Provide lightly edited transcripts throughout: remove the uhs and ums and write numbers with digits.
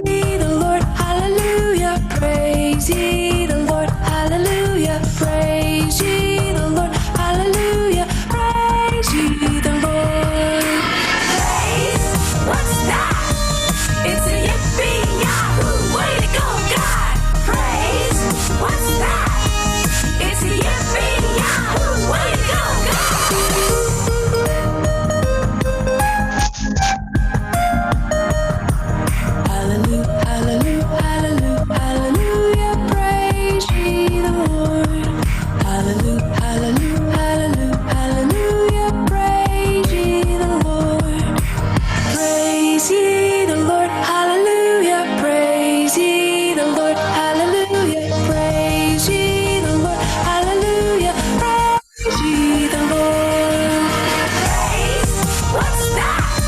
Ye the Lord, hallelujah, praise ye the Lord, hallelujah, praise ye the Lord, hallelujah, praise ye the Lord. Praise, what's that? It's a yippee yahoo, way to go, God. Praise, what's that? It's a yippee yahoo, way to go, God. Hallelujah, hallelujah, hallelujah, hallelujah, praise ye the Lord. Hallelujah, hallelujah, hallelujah, hallelujah, praise ye the Lord. Praise ye the Lord, hallelujah, praise ye the Lord, hallelujah, praise ye the Lord, hallelujah, praise ye the Lord. Praise, what's that?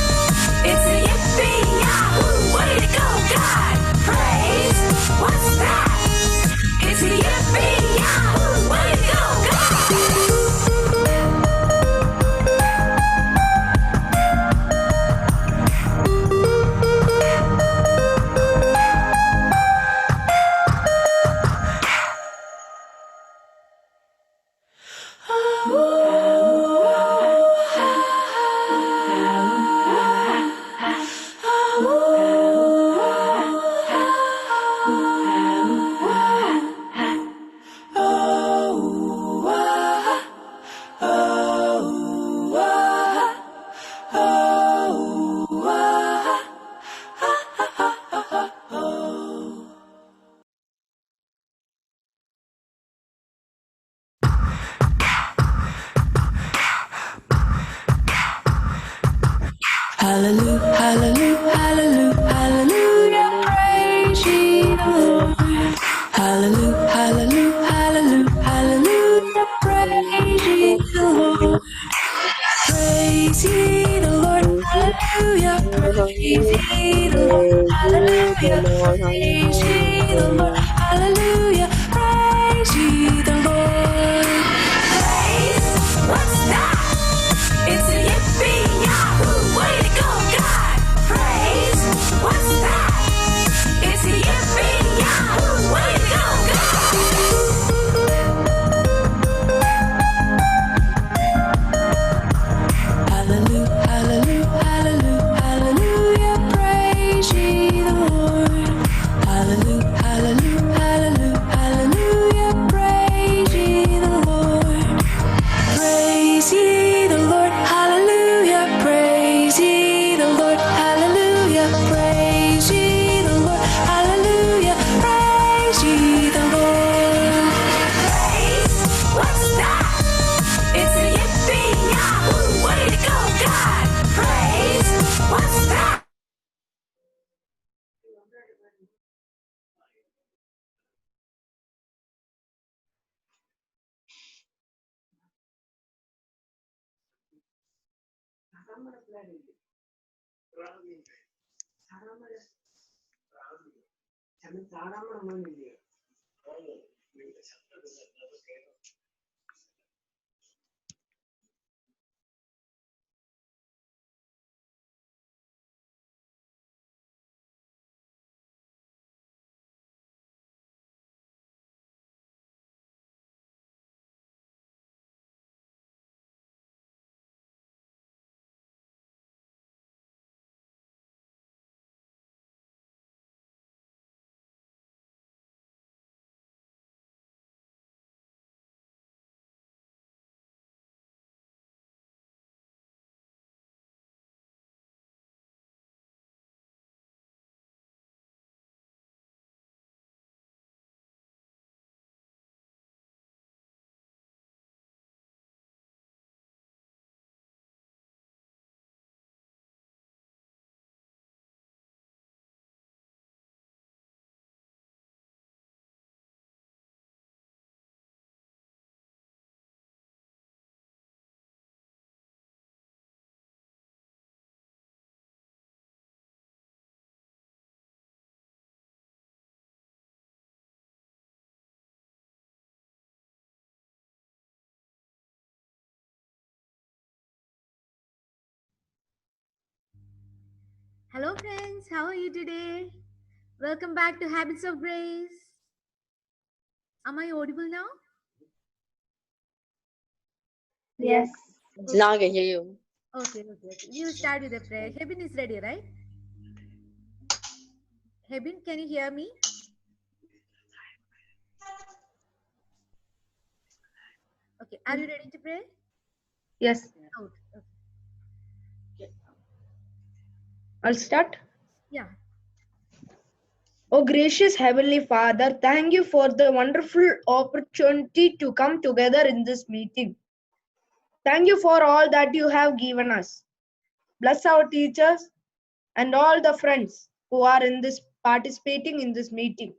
It's a yippee yahoo, way to go, God. Praise, what's that? It's a yippee yahoo, way to go, hallelujah, hallelujah, hallelujah, hallelujah, praise ye the Lord. Hallelujah, hallelujah, hallelujah, hallelujah, praise ye the Lord. Praise ye the Lord, hallelujah, praise ye the Lord, hallelujah, praise ye the Lord, hallelujah, praise ye the Lord. Praise, what's that? It's a yippee yahoo, way to go, God. Praise, what's that? It's a yippee yahoo, way to go, God. Hallelujah, hallelujah, hallelujah, hallelujah, praise ye the Lord. Hallelujah, hallelujah, hallelujah, Hello, friends. How are you today? Welcome back to Habits of Grace. Am I audible now? Yes. Okay. Now I can hear you. Okay. We will start with the prayer. Hebin is ready, right? Hebin, can you hear me? Okay. Are you ready to pray? Yes. Okay. I'll start. Yeah. Oh, gracious Heavenly Father, thank you for the wonderful opportunity to come together in this meeting. Thank you for all that you have given us. Bless our teachers and all the friends who are in this participating in this meeting.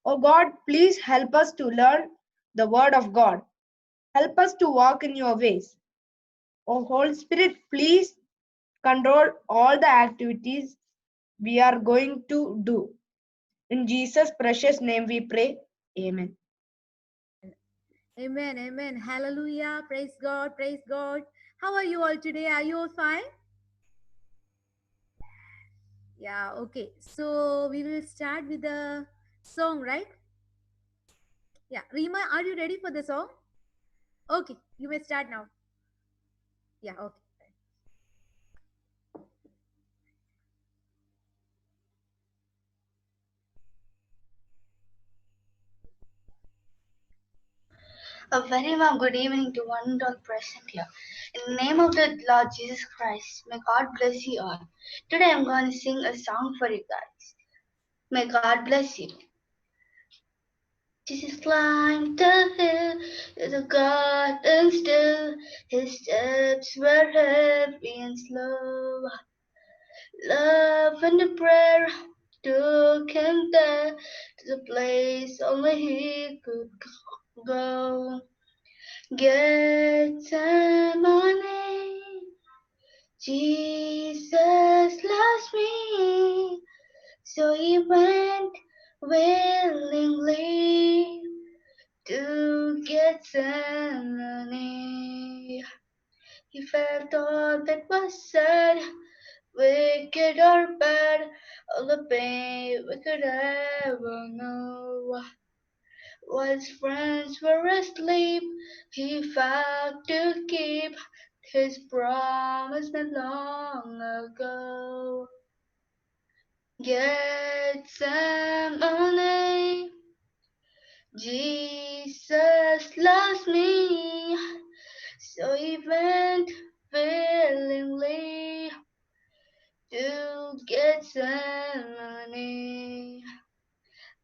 Oh God, please help us to learn the word of God. Help us to walk in your ways. Oh Holy Spirit, please control all the activities we are going to do. In Jesus' precious name we pray. Amen. Amen. Hallelujah. Praise God. Praise God. How are you all today? Are you all fine? Yeah. Okay. So we will start with the song, right? Yeah. Rima, are you ready for the song? Okay. You may start now. Yeah. Okay. A very warm good evening to one and all present here. In the name of the Lord Jesus Christ, may God bless you all. Today I'm going to sing a song for you guys. May God bless you. Jesus climbed the hill to the garden still. His steps were heavy and slow. Love and prayer took him there to the place only he could go. Gethsemane, Jesus loves me, so he went willingly to Gethsemane. He felt all that was said, wicked or bad, all the pain we could ever know. While his friends were asleep, he vowed to keep his promise not long ago. Gethsemane, Jesus loves me, so he went willingly to Gethsemane.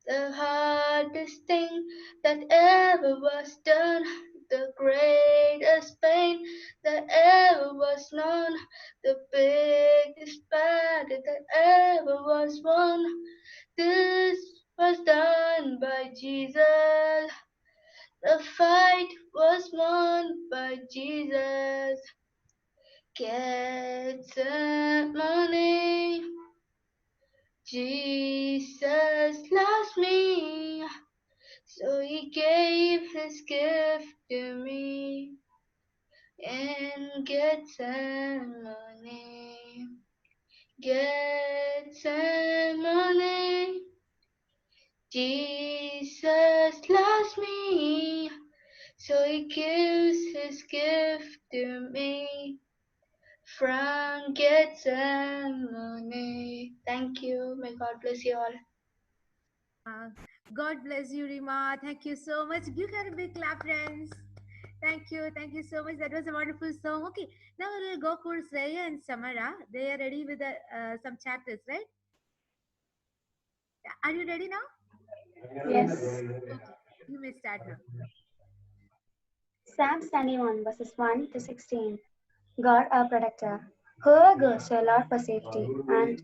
The hardest thing that ever was done, the greatest pain that ever was known, the biggest battle that ever was won. This was done by Jesus. The fight was won by Jesus. Gethsemane, Jesus loves me, so he gave his gift to me in Gethsemane. Gethsemane, Jesus loves me, so he gives his gift to me from Gethsemane. Thank you. May God bless you all. God bless you, Rima. Thank you so much. Give her a big clap, friends. Thank you. Thank you so much. That was a wonderful song. Okay, now we'll go for Sreya and Samara. They are ready with some chapters, right? Yeah. Are you ready now? Yes. Okay, you may start now. Psalms 91 verses 1 to 16. God our protector. Whoever goes to the Lord for safety, and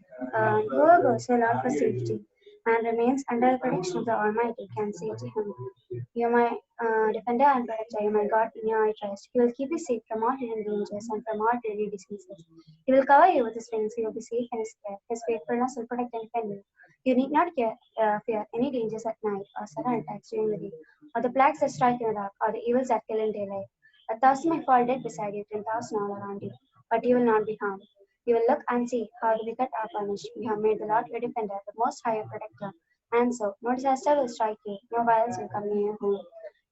whoever goes to the Lord for safety and remains under the protection of the Almighty can say to him, You are my defender and protector, you are my God, in you I trust. He will keep you safe from all hidden dangers and from all deadly diseases. He will cover you with his wings, you will be safe in his care. His faithfulness will protect and defend you. You need not fear any dangers at night or sudden attacks during the day, or the plagues that strike in the dark, or the evils that kill in daylight. 1,000 may fall dead beside you, 10,000 all around you, but you will not be harmed. You will look and see how the wicked are punished. You have made the Lord your defender, the Most High your protector. And so, no disaster will strike you, no violence will come near your home.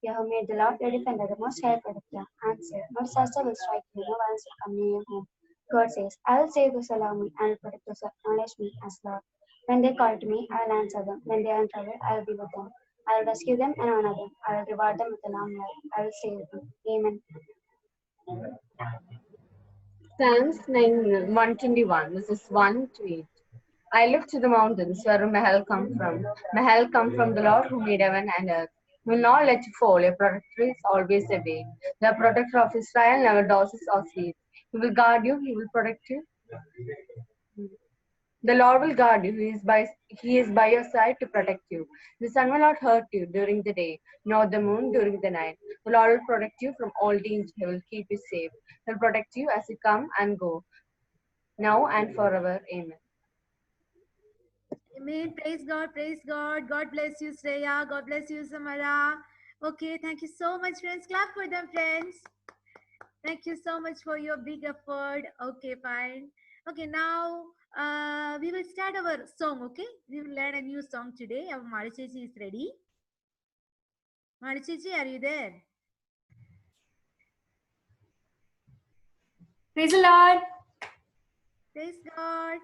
You have made the Lord your defender, the Most High your protector. And so, no disaster will strike you, no violence will come near your home. God says, I will save those who love me and will protect those who acknowledge me as Lord. When they call to me, I will answer them. When they are in trouble, I will be with them. I will rescue them and honor them. I will reward them with a long life. I will save them. Amen. Psalms 121, verses 1 to 8. I look to the mountains, where my help come from. My help come from the Lord who made heaven and earth. He will not let you fall. Your protector is always away. The protector of Israel never dozes or sleeps. He will guard you. He will protect you. The Lord will guard you. He is by your side to protect you. The sun will not hurt you during the day, nor the moon during the night. The Lord will protect you from all danger. He will keep you safe. He will protect you as you come and go, now and forever. Amen. Amen. Praise God. Praise God. God bless you, Sreya. God bless you, Samara. Okay, thank you so much, friends. Clap for them, friends. Thank you so much for your big effort. Okay, fine. Okay, now we will start our song. Okay, we will learn a new song today. Our Marichechi is ready. Marichechi, are you there? Praise the Lord. Praise God.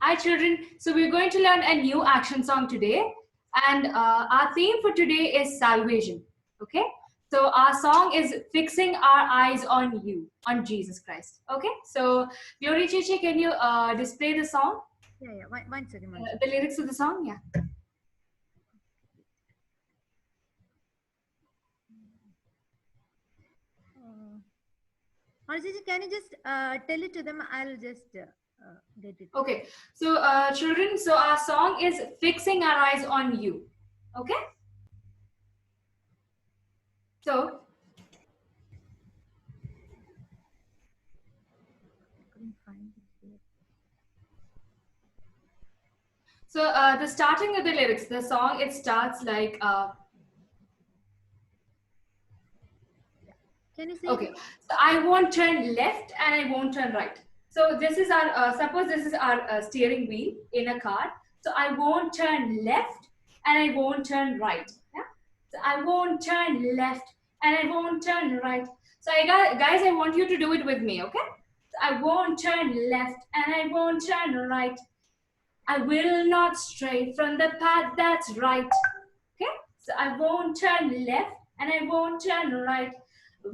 Hi, children. So we're going to learn a new action song today. And our theme for today is salvation. Okay? So our song is Fixing Our Eyes on You, on Jesus Christ. Okay? So, Yori Chichi, can you display the song? Yeah. One second. The lyrics of the song? Yeah. Marichechi, can you just tell it to them? I'll just get it. Okay. So, children, so our song is Fixing Our Eyes on You. Okay? So, the starting of the lyrics, the song, it starts like, Can you see? okay, so I won't turn left and I won't turn right. So this is our, suppose this is our steering wheel in a car. So I won't turn left and I won't turn right. Yeah? So I won't turn left and I won't turn right. So guys, I want you to do it with me, okay? So I won't turn left and I won't turn right. I will not stray from the path that's right. Okay? So I won't turn left and I won't turn right.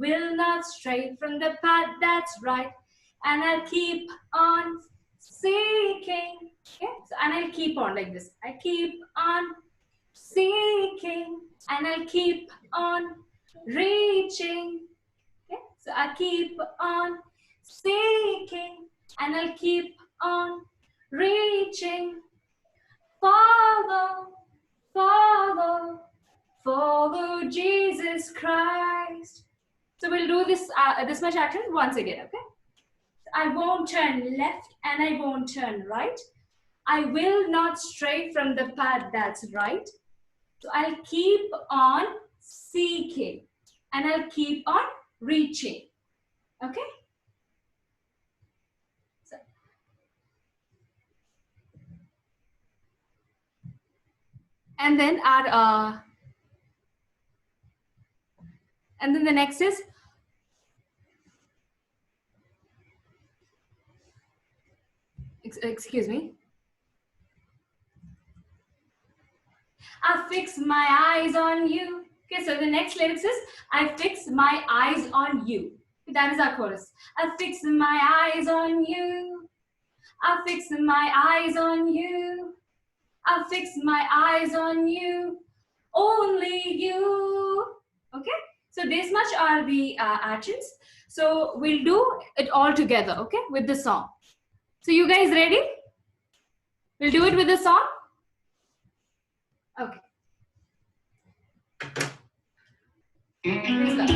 Will not stray from the path that's right. And I'll keep on seeking. Okay? So, and I'll keep on like this. I keep on seeking and I'll keep on reaching. Okay? So I keep on seeking and I'll keep on reaching. Follow, follow, follow Jesus Christ. So we'll do this this much action once again, okay? I won't turn left and I won't turn right. I will not stray from the path that's right. So I'll keep on seeking and I'll keep on reaching. Okay? So, and then the next is excuse me. I fix my eyes on you. Okay, so the next lyrics is I fix my eyes on you. That is our chorus. I fix my eyes on you. I fix my eyes on you. I fix my eyes on you. Only you. Okay, so this much are the actions. So we'll do it all together, okay, with the song. So you guys ready? We'll do it with the song. Okay. Let's go.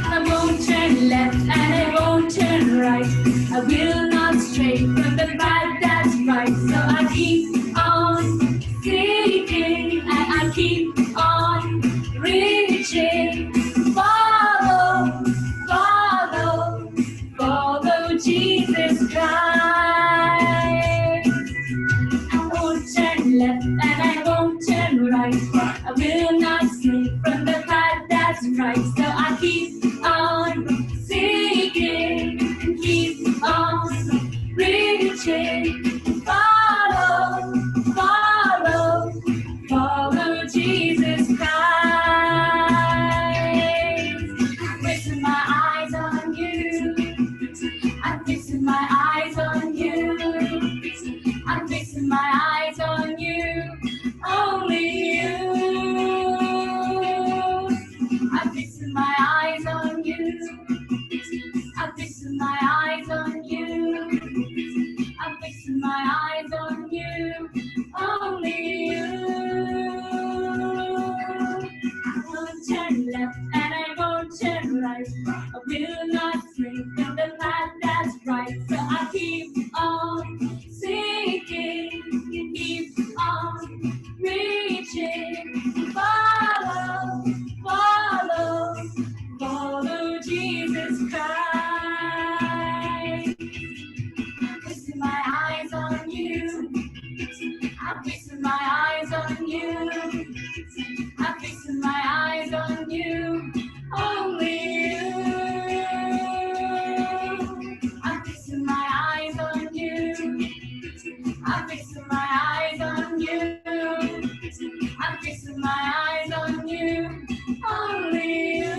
I won't turn left and I won't turn right. I will not stray from the path that's right. So I keep on seeking and I keep on reaching. Follow, follow, follow Jesus Christ. I won't turn left and I won't turn right. I will not stray from the path that's right. So I keep on seeking and keep on reaching. Follow, follow, follow Jesus Christ. I'm fixing my eyes on you. I'm fixing my eyes on you. I'm fixing my eyes on you. Only you. I'm fixing my eyes on you. I'm fixing my eyes on you. I'm fixing my eyes on you. Only you. I won't turn left and I won't turn right. I will not stray from the path that's right. So I keep on seeking and keep on reaching. Follow, follow, follow Jesus Christ. I'm fixing my eyes on you. I'm fixing my eyes on you. I'm fixing my eyes on you. Only you. I'm fixing my eyes on you. I'm fixing my eyes on you. I'm fixing my eyes on you. Only you.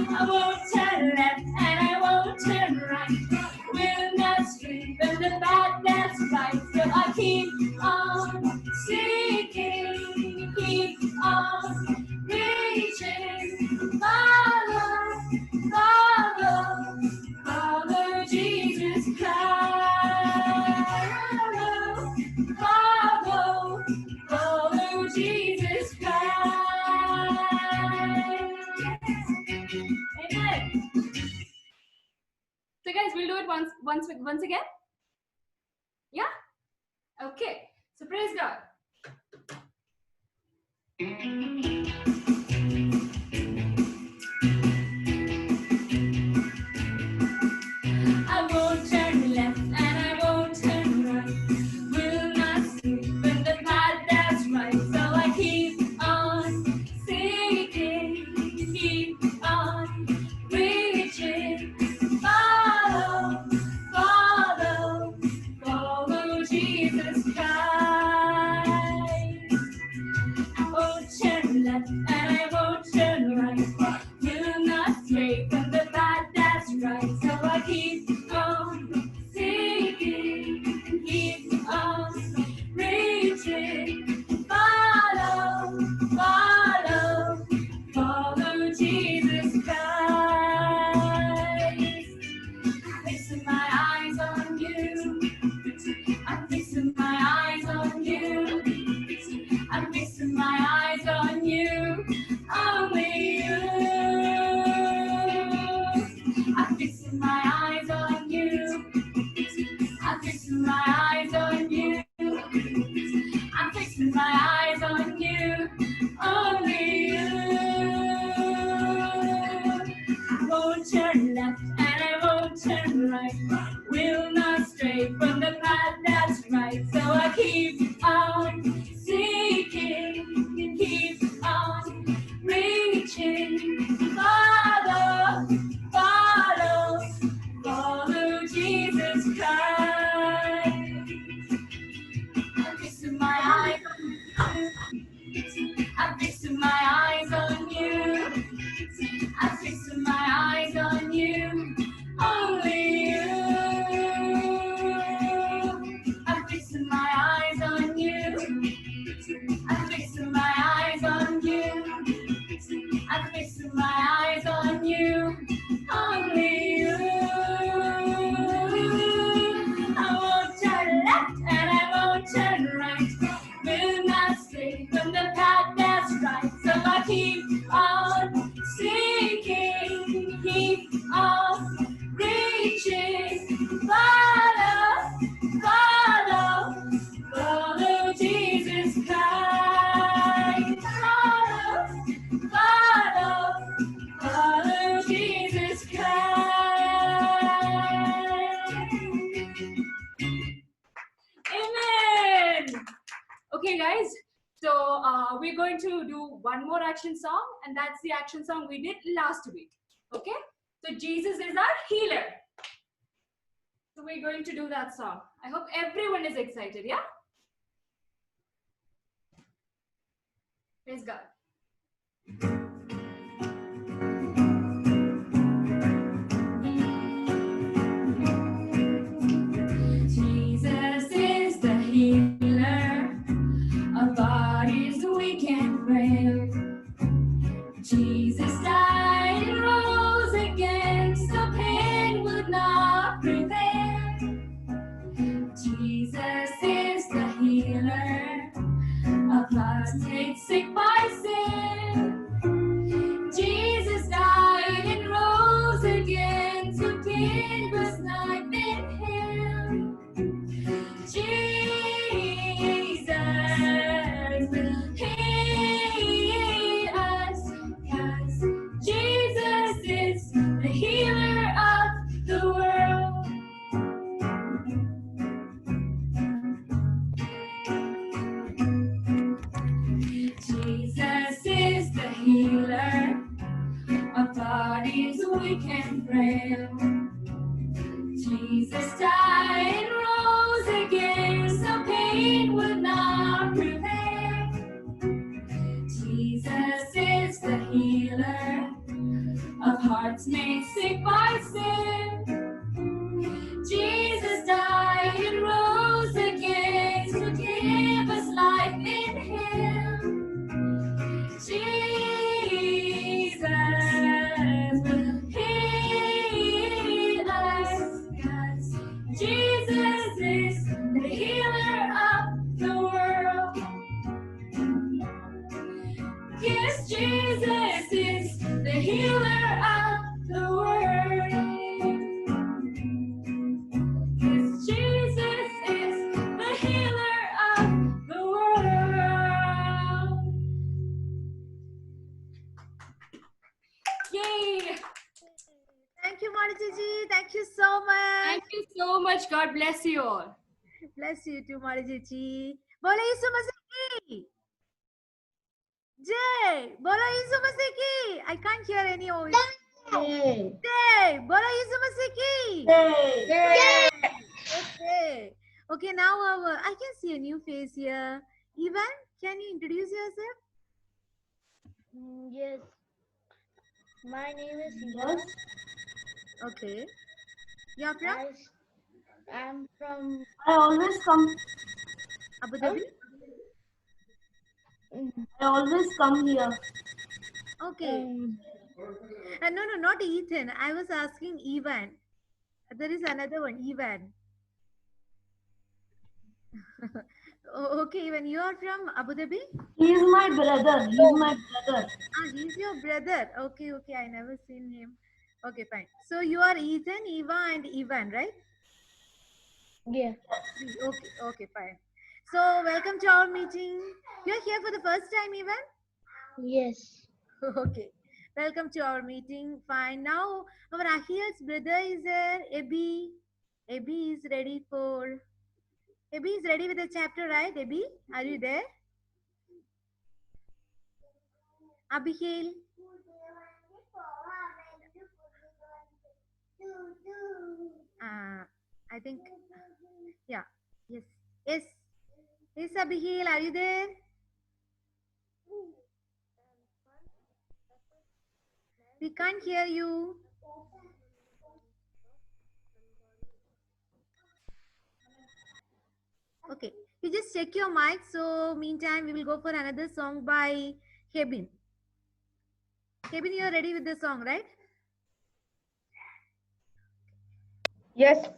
I won't turn left and I won't turn right. Will not stray from the path that's right. So I keep on seeking, keep on reaching. Follow, follow, follow Jesus Christ. Follow, follow Jesus Christ. Amen. So guys, we'll do it once again. Yeah? Okay. So praise God. I won't turn left and I won't turn right. Will not stray from the path that's right. So I keep on seeking, keep on reaching. Follow, follow, follow Jesus Christ. I won't turn Okay, guys. So we're going to do one more action song, and that's the action song we did last week. Okay? So Jesus is our healer. So we're going to do that song. I hope everyone is excited, yeah? Praise God. Jesus is the healer of bodies weak and frail. Jesus died and rose again, so pain would not prevail. Jesus is the healer of hearts made sick by sin. Jesus died and rose again, so pain was not in him. Jesus will heal us, 'cause Jesus is the healer of the world. Jesus is the healer of bodies weak and frail. Jesus died and rose again, so pain would not prevail. Jesus is the healer of hearts made sick by sin. Jesus died and rose again to give us life in him. Jesus will heal us, 'cause Jesus is the healer of the world. Yes, Jesus is the healer of the world. Yes, Jesus is the healer of the world. Yay! Thank you, Marijiji. Thank you so much. Thank you so much. God bless you all. Bless you too, Marijiji. Bola Yishu Masih ki. Jay. Bola Yishu Masih ki. I can't hear any voice. Jay. Bola Yishu Masih ki. Okay. Okay, now I can see a new face here. Ivan, can you introduce yourself? Yes. My name is Ivan. Okay. You're from I'm from I always come. Abu Dhabi? I always come here. Okay. No, not Ethan. I was asking Ivan. There is another one, Ivan. Okay, Ivan, you are from Abu Dhabi? He is my brother. He's your brother. Okay, I never seen him. Okay, fine. So you are Ethan, Eva, and Ivan, right? Yeah. Okay, fine. So welcome to our meeting. You're here for the first time, Ivan? Yes. Okay. Welcome to our meeting. Fine. Now our Ahiel's brother is there. Ebi. Ebi is ready with the chapter, right? Ebi, are you there? Abigail. I think, yeah, yes. Yes, Abigail, are you there? We can't hear you. Okay, you just check your mic. So meantime, we will go for another song by Kevin. Kevin, you are ready with the song, right? Yes.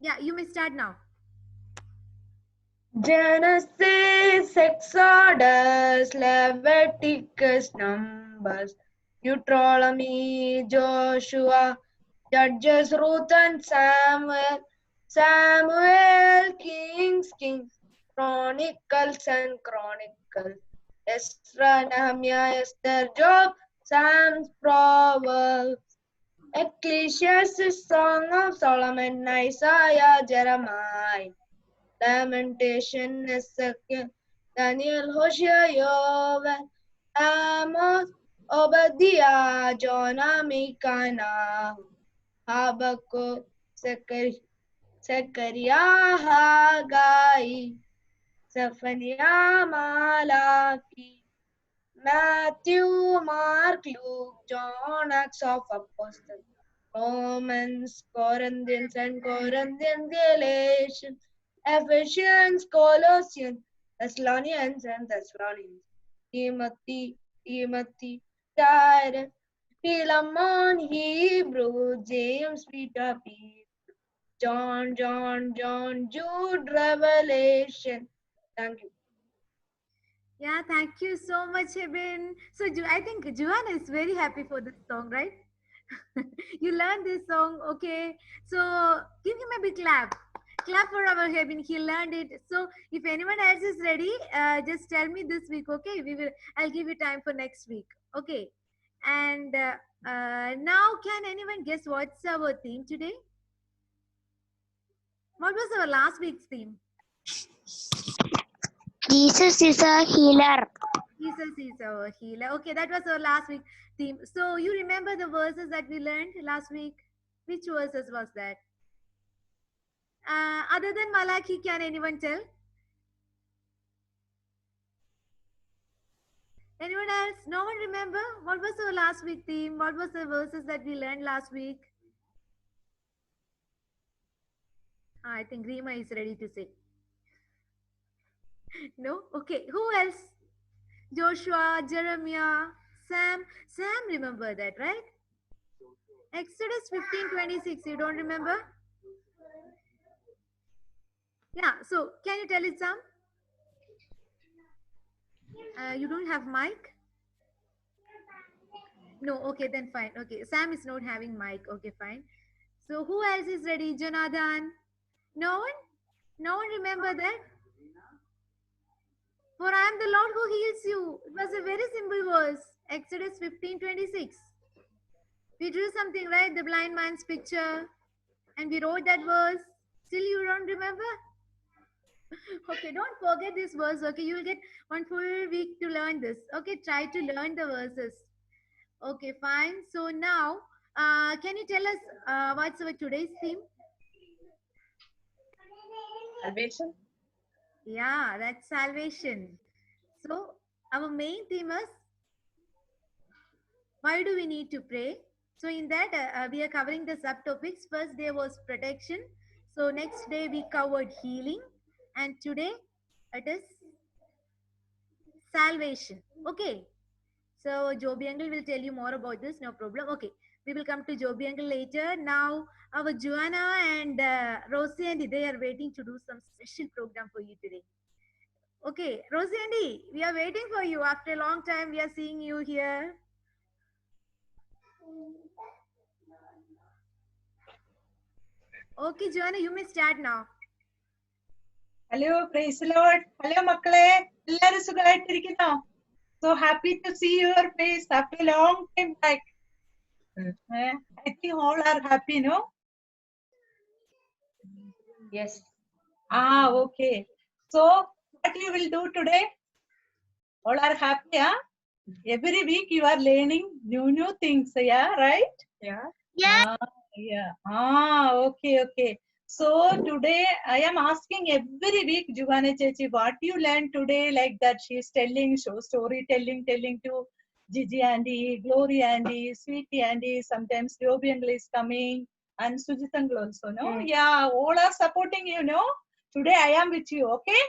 Yeah, you may start now. Genesis, Exodus, Leviticus, Numbers, Deuteronomy, Joshua, Judges, Ruth and Samuel, Kings, Chronicles and Chronicles, Ezra, Nehemiah, Esther, Job, Psalms, Proverbs, Ecclesiastes, Song of Solomon, Isaiah, Jeremiah, Lamentation, Ezekiel, Daniel, Hosea, Joel, Amos, Obadiah, Jonah, Micah, Nahum, Habakkuk, Zechariah, Haggai, Zephaniah, Malachi, Matthew, Mark, Luke, John, Acts of Apostles, Romans, Corinthians and Corinthians, Galatians, Ephesians, Colossians, Thessalonians and Thessalonians, Timothy, Titus, Philemon, Hebrew, James, Peter, John, Jude, Revelation. Thank you. Yeah, thank you so much, Eben. So I think Joanna is very happy for this song, right? You learned this song, okay? So give him a big clap. Clap for our Eben. He learned it. So if anyone else is ready, just tell me this week, okay? I'll give you time for next week, okay? And now, can anyone guess what's our theme today? What was our last week's theme? Jesus is a healer. Jesus is our healer. Okay, that was our last week theme. So you remember the verses that we learned last week? Which verses was that? Other than Malachi, can anyone tell? Anyone else? No one remember? What was our last week theme? What was the verses that we learned last week? I think Rima is ready to say. No? Okay. Who else? Joshua, Jeremiah, Sam. Sam remember that, right? Exodus 15:26. You don't remember? Yeah. So can you tell it, Sam? You don't have mic? No. Okay, then fine. Okay. Sam is not having mic. Okay, fine. So who else is ready? Jonathan? No one? No one remember that? For I am the Lord who heals you. It was a very simple verse. Exodus 15:26. We drew something, right? The blind man's picture. And we wrote that verse. Still you don't remember? Okay, don't forget this verse. Okay, you will get one full week to learn this. Okay, try to learn the verses. Okay, fine. So now, can you tell us what's our today's theme? Salvation. Yeah, that's salvation. So our main theme is why do we need to pray? So in that we are covering the subtopics. First day was protection. So next day we covered healing, and today it is salvation. Okay. So Joby uncle will tell you more about this. No problem. Okay. We will come to Joby uncle later. Now our Joanna and Rosie and they are waiting to do some special program for you today. Okay, Rosie Andy, we are waiting for you. After a long time, we are seeing you here. Okay, Joanna, you may start now. Hello, praise the Lord. Hello, Makkale. Ellaru sugayittirikkunno. So happy to see your face after a long time back. I think all are happy, no? Yes. Okay. So what you will do today? All are happy, huh? Every week you are learning new things, yeah, right? Yeah. Yeah. Okay. So today I am asking every week, Jugane Chechi, what you learned today, like that she is telling, storytelling to Gigi Andy, Glory Andy, Sweetie Andy, sometimes Yobi Angle is coming, and Sujit Angle also, no? Yeah, all are supporting you, no? Today I am with you, okay?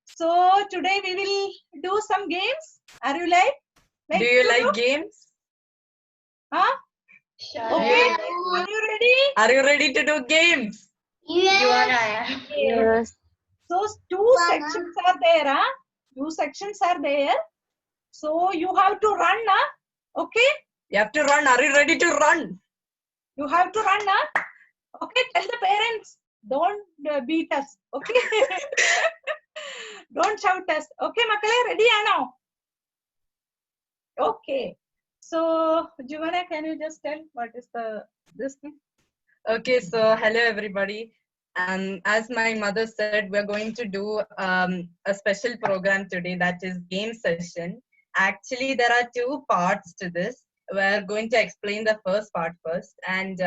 So today we will do some games. Are you like? Do you like games? Huh? Okay, are you ready? Are you ready to do games? Yes. So two sections are there, huh? Two sections are there. So you have to run, huh? Okay? You have to run. Are you ready to run? You have to run, huh? Okay, tell the parents, don't beat us, okay? Don't shout us. Okay, Makkale, ready now? Okay. So, Giovanna, can you just tell what is this thing? Okay, so hello everybody. As my mother said, we're going to do a special program today, that is game session. Actually, there are two parts to this. We're going to explain the first part first. And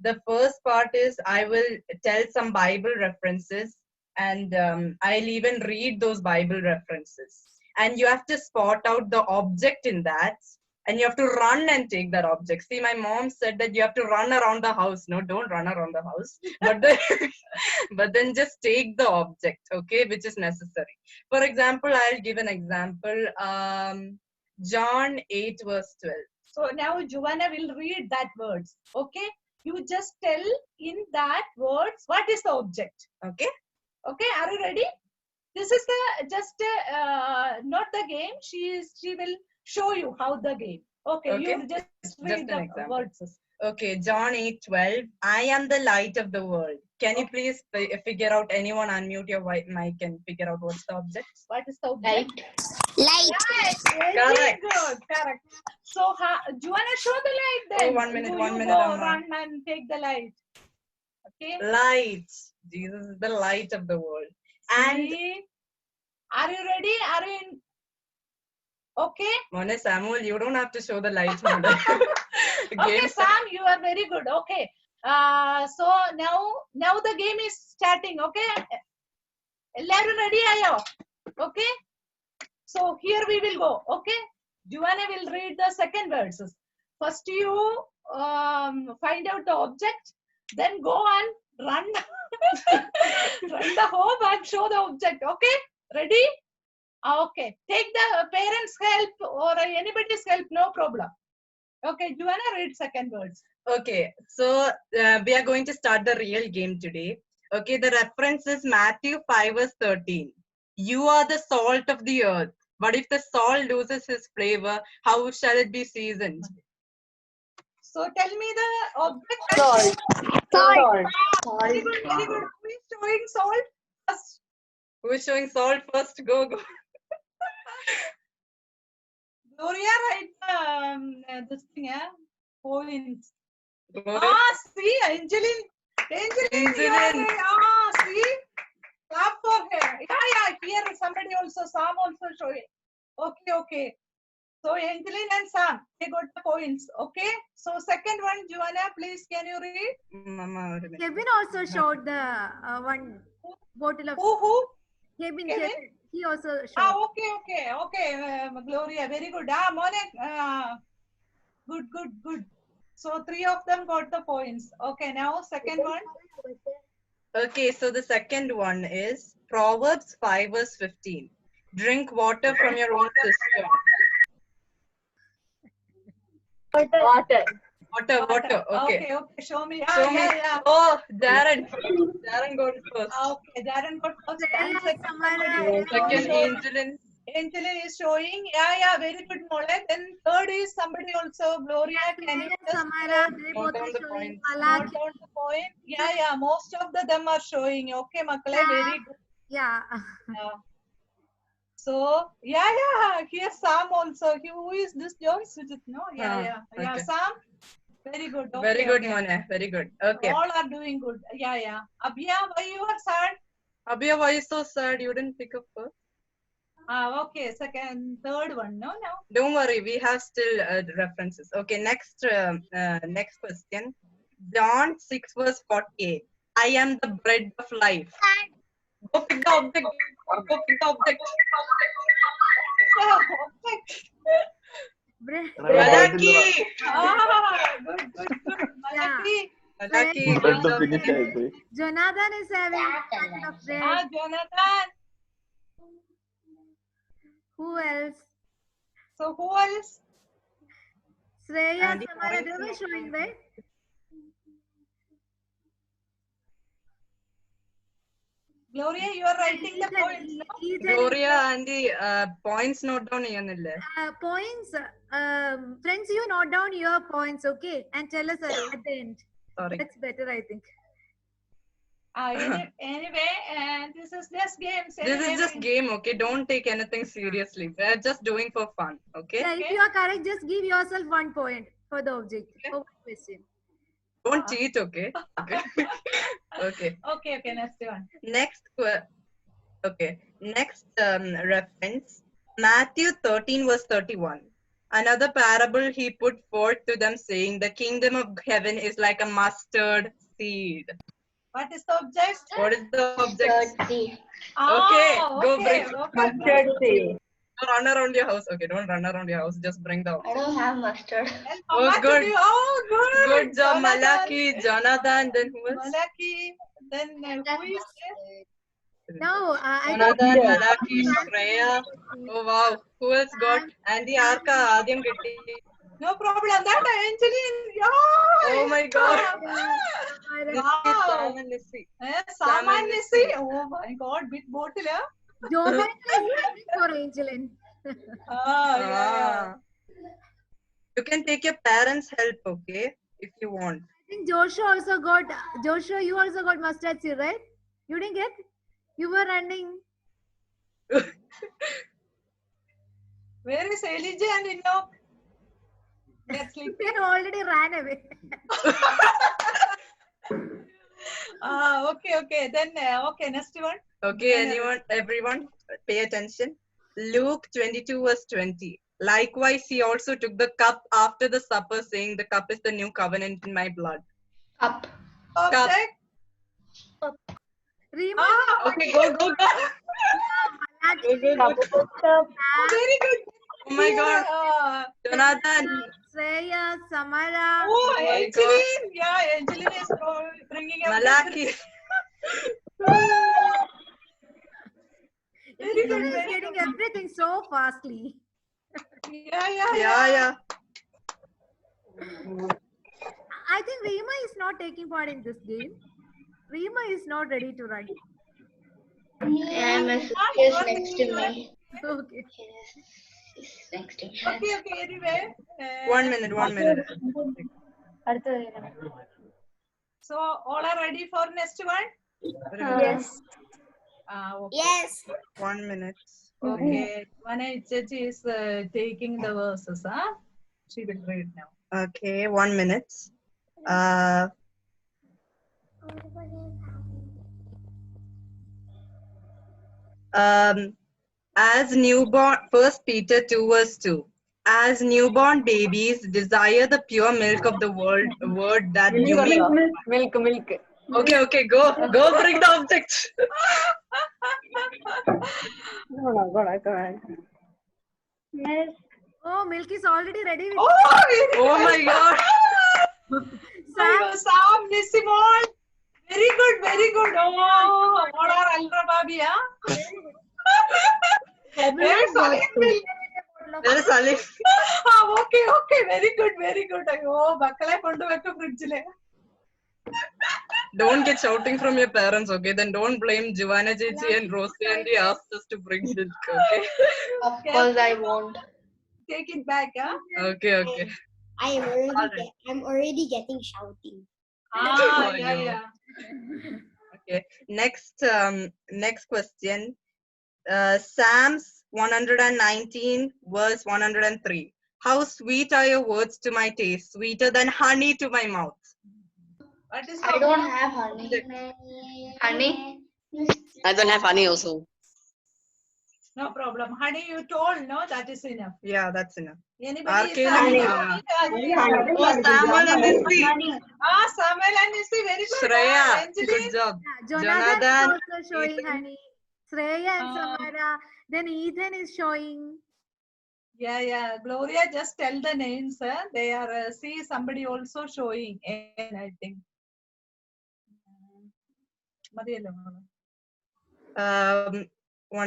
the first part is I will tell some Bible references, and I'll even read those Bible references. And you have to spot out the object in that, and you have to run and take that object. See, my mom said that you have to run around the house. No, don't run around the house, but then just take the object, okay, which is necessary. For example, I'll give an example. John 8 verse 12. So now Giovanna will read that words. Okay, you just tell in that words what is the object. Okay. Okay, are you ready? This is the just not the game. She will show you how the game. Okay, you just read the words. Okay, John 8:12. I am the light of the world. Can you please figure out, anyone unmute your mic and figure out what's the object? What is the object? Light. Very good, correct. So, Giovanna, show the light then. Oh, 1 minute, You 1 minute. Go run and take the light. Okay. Light. Jesus is the light of the world. And See? Are you ready? Are you in? Okay. Mone, Samuel, you don't have to show the light. Mone. Okay, Sam, you are very good. Okay. So now the game is starting. Okay. Everyone ready? Ayo. Okay. So here we will go. Okay. Giovanna will read the second verses. First you find out the object, then go and run, run the home and show the object. Okay. Ready? Okay. Take the parents' help or anybody's help. No problem. Okay, Giovanna, read second words. Okay, so we are going to start the real game today. Okay, the reference is Matthew 5 verse 13. You are the salt of the earth, but if the salt loses its flavor, how shall it be seasoned? So tell me the object. Salt. Salt. Very good, very good. Who is showing salt first? Who is showing salt first? Go, go. Gloria, write this thing, points. Gloria. See, Angeline. Angeline. Angeline. See, clap for her. Yeah, here somebody also, Sam also showing. Okay, okay. So Angeline and Sam, they got the points. Okay. So second one, Giovanna, please, can you read? Mama, Kevin also showed the one bottle of. Who? Kevin. Kevin? He also showed. Okay. Gloria, very good. Monik, good. So three of them got the points. Okay, now second one. Okay, so the second one is Proverbs 5 verse 15. Drink water from your own cistern. Water. Water. Okay. Okay. Show me. Show me. Yeah. Oh, Darren. Darren got first. Okay, Darren got first. And Second, Angeline. Angeline is showing. Yeah, very good, Mole. Then third is somebody also. Gloria, can you just Samara, they both note are down the showing. points. Malak. note down the point? Yeah. Most of them are showing. Okay, Makale, very good. Yeah. So, yeah. Here Sam also. Who is this? Jones? No? Yeah. Okay. Sam, very good. Okay, Very good, okay. Mone. Very good. Okay. All are doing good. Yeah. Abhiya, why you are sad? Abhiya, why you so sad? You didn't pick up first? Okay, third one. No. Don't worry, we have still references. Okay, next question. John 6 verse 48. I am the bread of life. Go pick the object. Malaki. Good. Yeah. Malaki. Malaki. Jonathan is having a of bread. Jonathan. Who else? So who else? Shreya, Andy, Samara, they points. were showing, right? Gloria, you are writing the points. No? Gloria and the points note down ചെയ്യുന്നില്ലേ? Points. Friends, you note down your points, okay? And tell us at the end. Sorry. That's better, I think. Anyway, this is just games. This Anyway, is just game, okay? Don't take anything seriously. We're just doing for fun, okay? Yeah, if you are correct, just give yourself 1 point for the object, for one question. Don't cheat, okay? Okay. Okay. Okay, next one. Next, next reference, Matthew 13 verse 31. Another parable he put forth to them, saying, the kingdom of heaven is like a mustard seed. What is the object? What is the object? 30. Okay, go bring. Mustard seed. Don't run around your house. Okay, don't run around your house. Just bring the object. I don't have mustard. Oh, good. Oh, good. Good job, Malaki, Jonathan. Then who else? Malaki. Then who is there? No, I Jonathan, Malaki, Shreya. Oh wow. Who else got? Andy Arka, Adyam Getty. No problem. That Angeline. Oh my God. Wow. Sam and Nissy. Sam and Nissy. Oh my God. Big bottle. Johan is waiting for Angeline. Ah. You can take your parents' help, okay? If you want. I think Joshua, you also got mustard seed, right? You didn't get? You were running. Where is Elijah and Enoch? They already ran away. Okay. Then okay, next one. Okay, everyone, pay attention. Luke 22 verse 20. Likewise, he also took the cup after the supper, saying, the cup is the new covenant in my blood. Cup. Object. Rima, Okay, go. Go. Very good. Oh my God. Jonathan. Shreya, Samara. Oh, my Angeline. Yeah, Angeline is bringing up. Malaki. Angeline is getting everything so fastly. Yeah. I think Rima is not taking part in this game. Rima is not ready to run. Yeah, my sister is next to me. Okay. Yes, she's next to me. Okay, anyway. 1 minute. So, all are ready for next one? Yes. Okay. Yes. 1 minute. Okay. Vana Chachi is taking the verses. Huh? She will read now. Okay, 1 minute. As newborn, 1 Peter 2 verse 2. As newborn babies desire the pure milk of the word that you may. Milk. Okay, go bring the object. Go on. Oh, Milk is already ready with Oh my God. Sam Nisimon. Very good. Oh, what are Alra Babi, huh? There is Alif. Okay. Very good. Oh, Bakala Kondu Vekku fridge. Don't get shouting from your parents, okay? Then don't blame Giovanna Chichi and Rosie and they asked us to bring milk, okay? Of course I won't. Take it back, huh? Okay. I'm already getting shouting. Yeah. Okay. Next question. Psalms 119 verse 103. How sweet are your words to my taste, sweeter than honey to my mouth. What is I don't have honey. Honey? I don't have honey also. No problem. Honey, you told, no? That is enough. Yeah, that's enough. Anybody is Arcane, Oh, Samuel and Nissy. Samuel and Nissy, very good. Shreya, Angeline. good job. Jonathan is also showing Ethan. honey. Shreya and Samara. Then Ethan is showing. Yeah. Gloria, just tell the names. They are, see, somebody also showing. I think. 1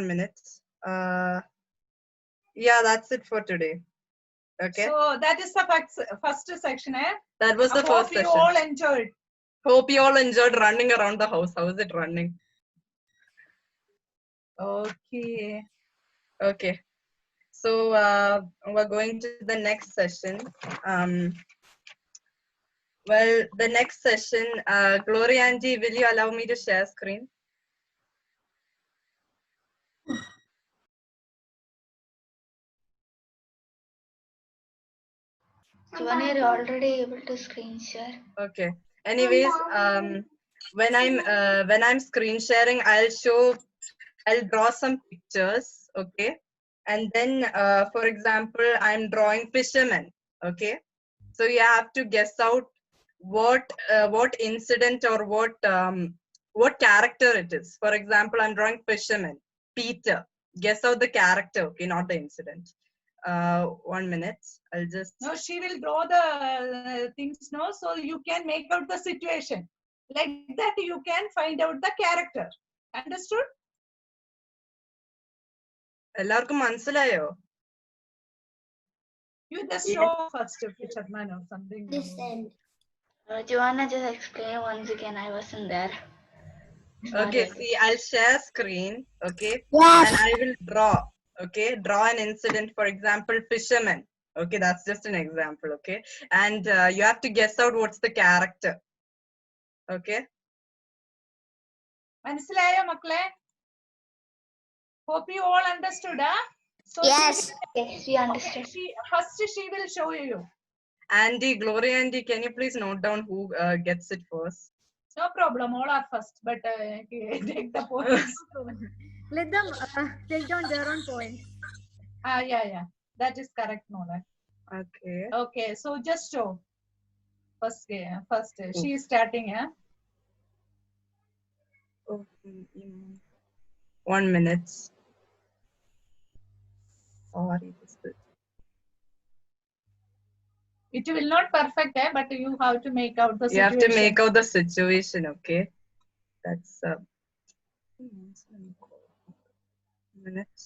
minute. Yeah, that's it for today. Okay. So that is the first section. That was the first Hope you session. all enjoyed. Hope you all enjoyed running around the house. How is it running? Okay. Okay. So we're going to the next session. Well, the next session, Gloria Angie, will you allow me to share screen? Giovanni, you're already able to screen share. Okay. Anyways, when I'm screen sharing, I'll draw some pictures. Okay. And then, for example, I'm drawing fishermen. Okay. So you have to guess out what incident or what character it is. For example, I'm drawing fisherman, Peter. Guess out the character. Okay, not the incident. 1 minute. I'll just. No, she will draw the things, no, so you can make out the situation. Like that, you can find out the character. Understood? എല്ലാവർക്കും മനസ്സിലായോ? You just show first fisherman or something. Understand. Giovanna, just explain once again. I wasn't there. Okay, see, I'll share screen. Okay, Yes. and I will draw. Okay, draw an incident. For example, fisherman. Okay, that's just an example. Okay, and you have to guess out what's the character. Okay. മനസ്സിലായോ മക്കളെ? Hope you all understood, huh? So Yes. Yes, we understood. First she will show you. Andy, Gloria Andy, can you please note down who gets it first? No problem, all are first, but take the points. Let them take down their own points. Yeah. That is correct, Nola. Okay. Okay, so just show. First, she is starting, yeah? 1 minute. Sorry. It will not perfect, but you have to make out the You situation. have to make out the situation, okay? That's minutes.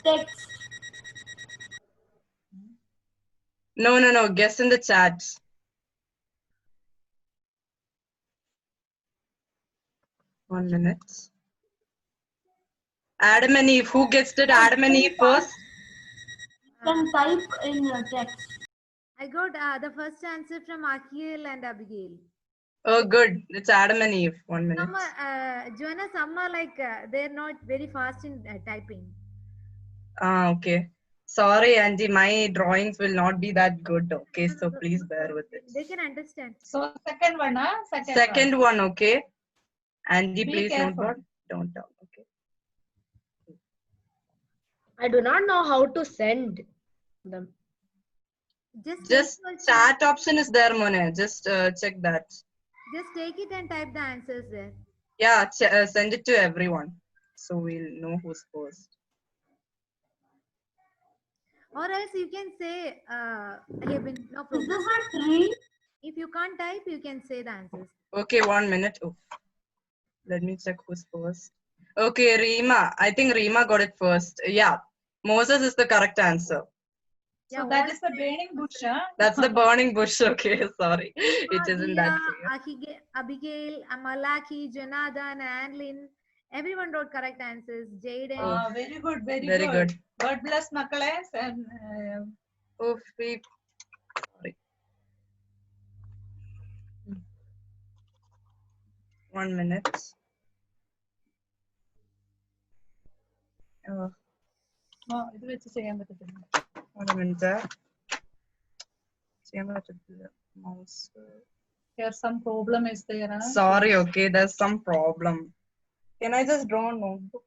Text. No. Guess in the chat. One minute. Adam and Eve. Who gets it? Adam and Eve first. Can type in your text. I got the first answer from Akhil and Abigail. Oh, good. It's Adam and Eve. 1 minute. Some, Joanna, some are like they're not very fast in typing. Okay. Sorry, Angie. My drawings will not be that good. Okay, so please bear with it. They can understand. So second one, huh? Second one, okay. Angie, Be please careful. note down. Don't talk. Okay. I do not know how to send them. Just chat option is there, Mone. Just check that. Just take it and type the answers there. Yeah, send it to everyone, so we'll know who's first. Or else you can say, hey, no problem. If you can't type, you can say the answers. Okay, 1 minute. Oh. Let me check who's first. Okay, Rima. I think Rima got it first. Yeah, Moses is the correct answer. Yeah, So that is the burning bush, huh? That's the burning bush. Okay, sorry. It isn't that. Abigail, Malaki, Jonathan, Anlin. Everyone wrote correct answers. Jaden. Very good, very good. God bless Makale. And Oh, sorry. 1 minute. ഇത് വെച്ച് ചെയ്യാൻ പറ്റത്തില്ല. 1 minute. Mouse. Here some problem is there, huh? Sorry, okay, there's some problem. Can I just draw a notebook?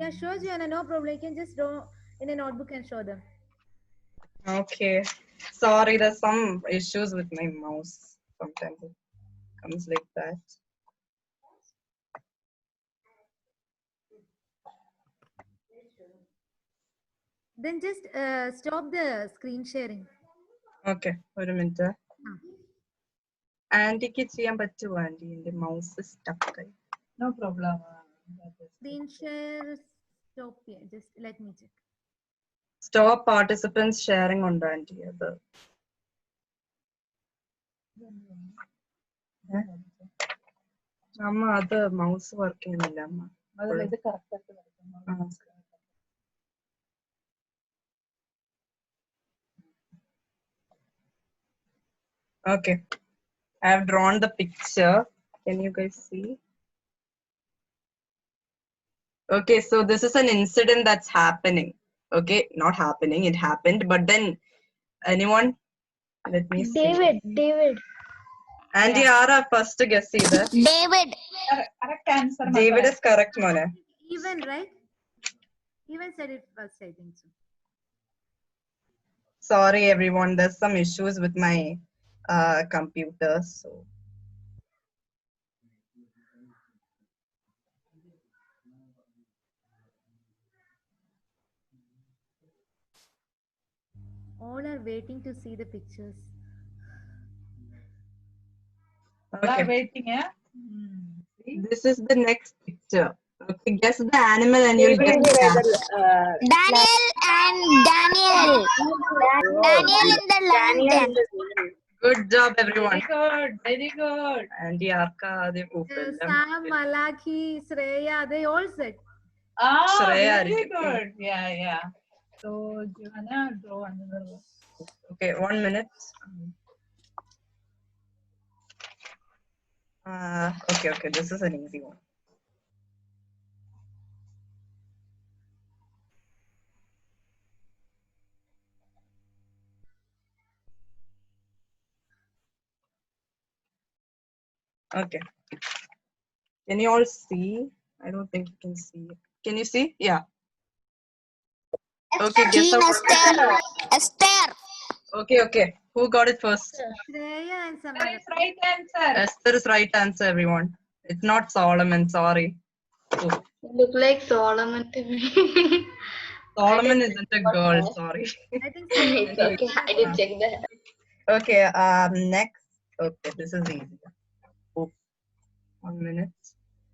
Yeah, sure, Gianna, no problem. You can just draw in a notebook and show them. Okay. Sorry, there's some issues with my mouse. Sometimes it comes like that. Then just stop the screen sharing. Okay, wait a minute. Andyക്ക് ചെയ്യാൻ പറ്റുമോ anti? എൻ്റെ mouse stuck. No problem. Screen share stop here. Just let me check. Stop participants sharing on Auntie. അമ്മ അത് mouse work ചെയ്യുന്നില്ല അമ്മ. Okay, I have drawn the picture. Can you guys see? Okay, so this is an incident that's happening. Okay, not happening, it happened, but then anyone? Let me see. David. Andy, Ara first guess either. David. Correct answer. David is correct, Mone. Even, right? Even said it first, I think so. Sorry, everyone. There's some issues with my computer, so. All are waiting to see the pictures. Okay. Waiting, yeah? This is the next picture. Okay, guess the animal and you'll guess the cat. Daniel and Daniel. Daniel in the lantern. Good job, everyone. Very good. Andy, Arka, they Sam, Malaki, Shreya, they all said. Shreya, Very good. Yeah. So, Joanna, draw another one. Okay, 1 minute. Okay, this is an easy one. Okay. Can you all see? I don't think you can see. Can you see? Yeah. Okay, guess Esther. Okay. Who got it first? Shreya and That Samara. is right answer. Esther is right answer, everyone. It's not Solomon, sorry. Oh, Look like Solomon to me. Solomon isn't a girl, sorry. I think It's okay. I did check that. Okay, next. Okay, this is easy. Oh, 1 minute.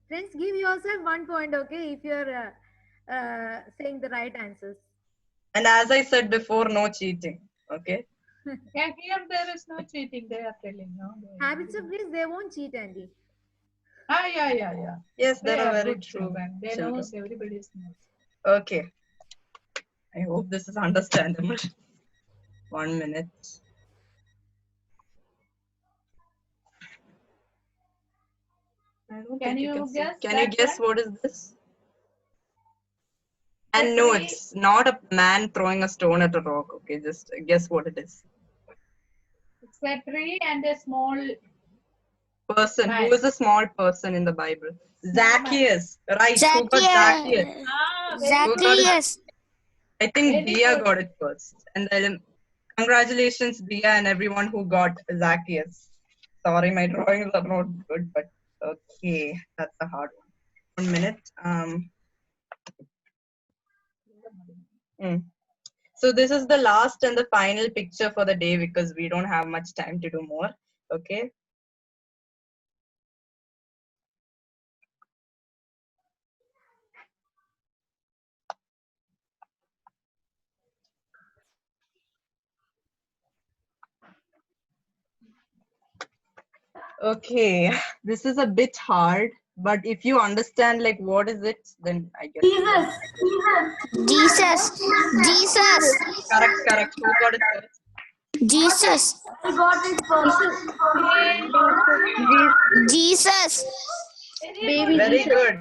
Friends, give yourself 1 point, okay, if you're saying the right answers. And as I said before, no cheating. Okay. Yeah, here there is no cheating. They are telling, no? Habits of grace, they won't cheat, Andy. Yeah. Yes, They there are are very good true. children. They children. knows everybody's knows. Okay. I hope this is understandable. 1 minute. I don't Can think you can see. guess Can you that guess one? what is this? And no, it's not a man throwing a stone at a rock. Okay, just guess what it is. It's a tree and a small Person. man. Who is a small person in the Bible? Zacchaeus. Right. Who got Zacchaeus? Who got it? I think Very Dia good. got it first. And then congratulations, Dia, and everyone who got Zacchaeus. Sorry, my drawings are not good, but okay, that's a hard one. 1 minute. So this is the last and the final picture for the day because we don't have much time to do more. Okay. Okay, this is a bit hard, but if you understand like what is it, then I guess. Jesus. Correct. Who got it first? Jesus. I got it first. Jesus. Very good.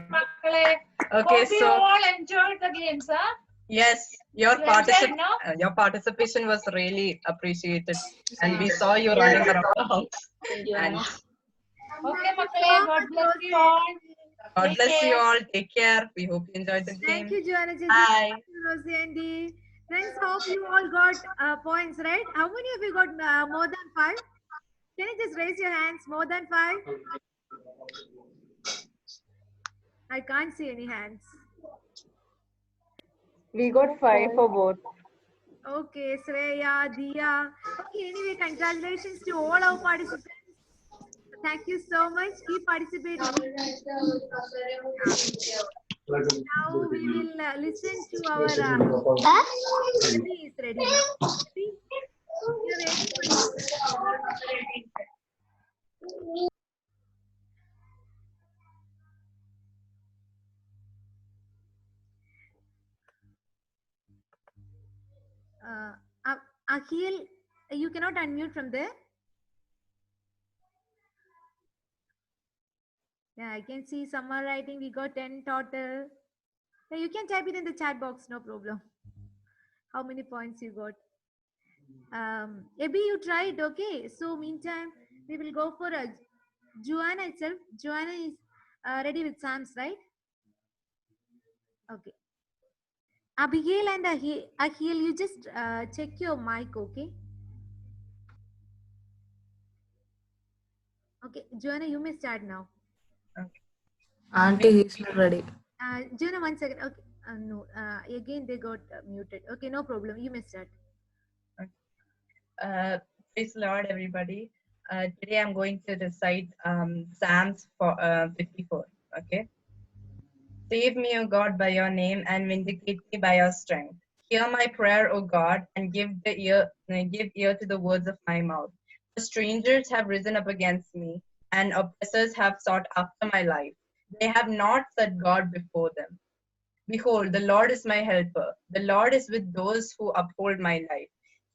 Okay, Hope you so all enjoyed the games, huh? yes, your You enjoyed, no? participation was really appreciated, and we saw you running around the house. And Okay, Makale, God bless you all. God bless you all. Take care. We hope you enjoyed the game. Thank you, Joanna. Bye. Rosie, Andy. Friends, hope you all got points, right? How many of you got more than 5? Can you just raise your hands? More than 5? I can't see any hands. We got 5 for both. Okay, Shreya, Dia. Okay, anyway, congratulations to all our participants. Thank you so much. Keep participating. Now we will listen to our Debbie is ready now. Debbie, you're ready for Akhil, you cannot unmute from there. Yeah, I can see some are writing. We got 10 total. Yeah, you can type it in the chat box, no problem. How many points you got? Abby, you tried, okay. So meantime, we will go for Joanna itself. Joanna is ready with Sam's, right? Okay. Abigail and Akhil, you just check your mic, okay? Okay, Joanna, you may start now. Auntie, he's not ready. Joanna, 1 second. Okay. No, again they got muted. Okay, no problem. You may start. Praise the Lord, everybody. Today I'm going to recite Psalms 54. Okay. Save me, O God, by your name, and vindicate me by your strength. Hear my prayer, O God, and give ear to the words of my mouth. For strangers have risen up against me, and oppressors have sought after my life. They have not set God before them. Behold, the Lord is my helper. The Lord is with those who uphold my life.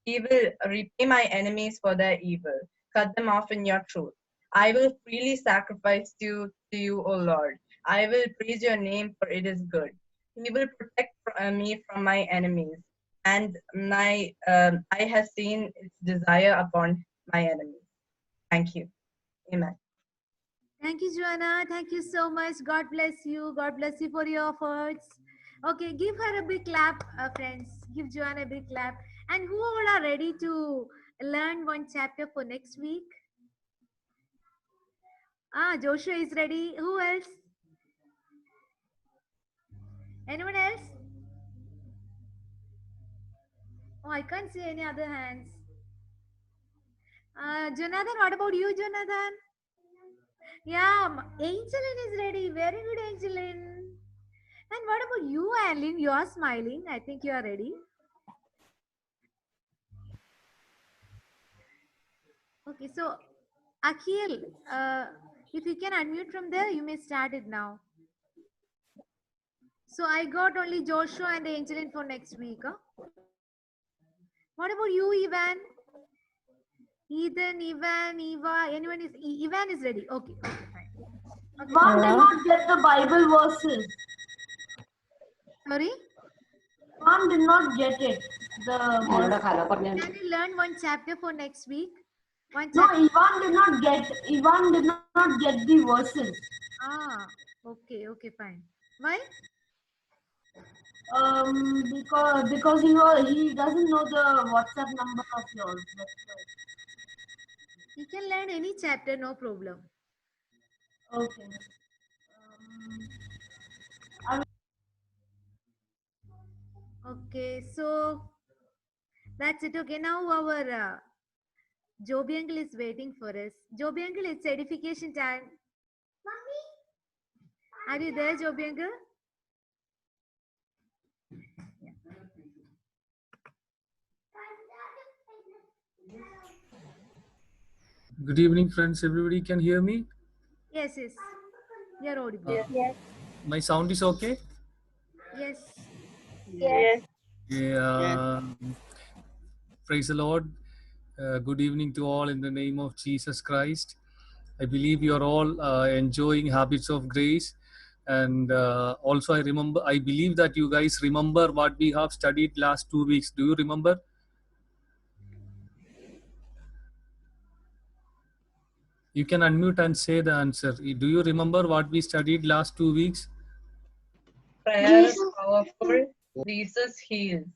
He will repay my enemies for their evil. Cut them off in your truth. I will freely sacrifice to you, O Lord. I will praise your name, for it is good. He will protect me from my enemies, and I have seen its desire upon my enemies. Thank you. Amen. Thank you, Joanna. Thank you so much. God bless you. God bless you for your efforts. Okay, give her a big clap, friends. Give Joanna a big clap. And who all are ready to learn one chapter for next week? Joshua is ready. Who else? Anyone else? Oh, I can't see any other hands. Jonathan, what about you, Jonathan? Yeah, Angeline is ready. Very good, Angeline. And what about you, Aline? You are smiling. I think you are ready. Okay, so Akhil, if you can unmute from there, you may start it now. So I got only Joshua and Angeline for next week. Huh? What about you, Ivan? Ethan, Ivan, Eva, anyone is Ivan is ready. Okay, okay, fine. Okay. Ivan did not get the Bible verses. Sorry? Ivan did not get it. Can you learn one chapter for next week? No, Ivan did not get. Ivan did not get the verses. Okay, okay, fine. Why? Because he doesn't know the WhatsApp number of yours. That's why. You can learn any chapter, no problem. Okay. Okay, so that's it. Okay, now our Joby uncle is waiting for us. Joby uncle, it's edification time. Mommy, are you there, Joby uncle? Good evening, friends. Everybody can hear me? Yes, yes. You're audible. Yes. My sound is okay? Yes. Yes. Yeah. Praise the Lord. Good evening to all in the name of Jesus Christ. I believe you are all enjoying habits of grace. And also I believe that you guys remember what we have studied last 2 weeks. Do you remember? You can unmute and say the answer. Do you remember what we studied last 2 weeks? Prayer is powerful. Jesus heals.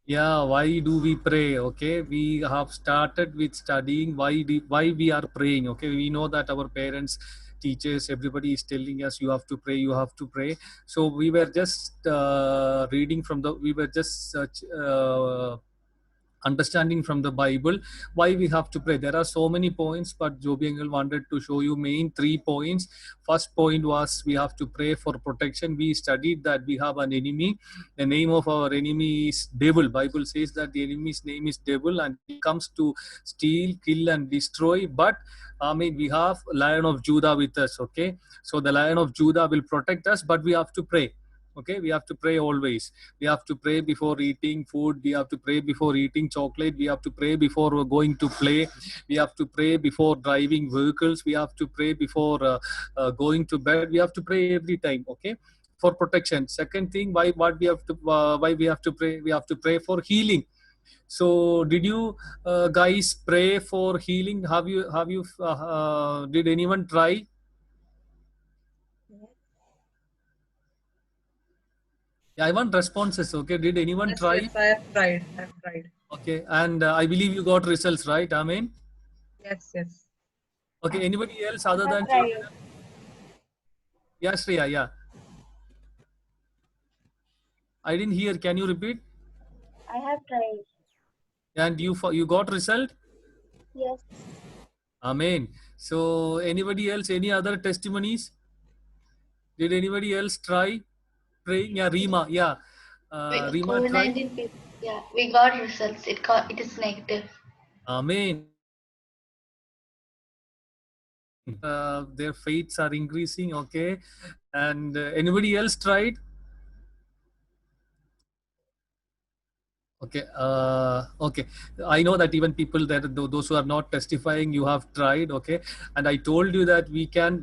Yeah, why do we pray? Okay, we have started with studying why we are praying. Okay, we know that our parents, teachers, everybody is telling us you have to pray, you have to pray. So we were just reading from we were just understanding from the Bible why we have to pray. There are so many points, but Joby Uncle wanted to show you main 3 points. First point was we have to pray for protection. We studied that we have an enemy. The name of our enemy is devil. Bible says that the enemy's name is devil, and he comes to steal, kill, and destroy. But we have Lion of Judah with us. Okay, so the Lion of Judah will protect us, but we have to pray. Okay, we have to pray always. We have to pray before eating food. We have to pray before eating chocolate. We have to pray before going to play. We have to pray before driving vehicles. We have to pray before going to bed. We have to pray every time. Okay, for protection. Second thing, why we have to pray? We have to pray for healing. So, did you guys pray for healing? Have you? Did anyone try? Yeah, I want responses. Okay, did anyone try? Yes, I have tried. Okay, and I believe you got results, right? Amen. Yes. Okay, anybody else other than? Yeah, Shreya. Yeah. I didn't hear. Can you repeat? I have tried. And you got result? Yes. Amen. So, anybody else? Any other testimonies? Did anybody else try praying? Yeah, Rima. Yeah. Rima tried. COVID-19, yeah, we got results. It is negative. Amen. Their faiths are increasing. Okay. And anybody else tried? Okay. Okay. I know that even people that those who are not testifying, you have tried. Okay. And I told you that we can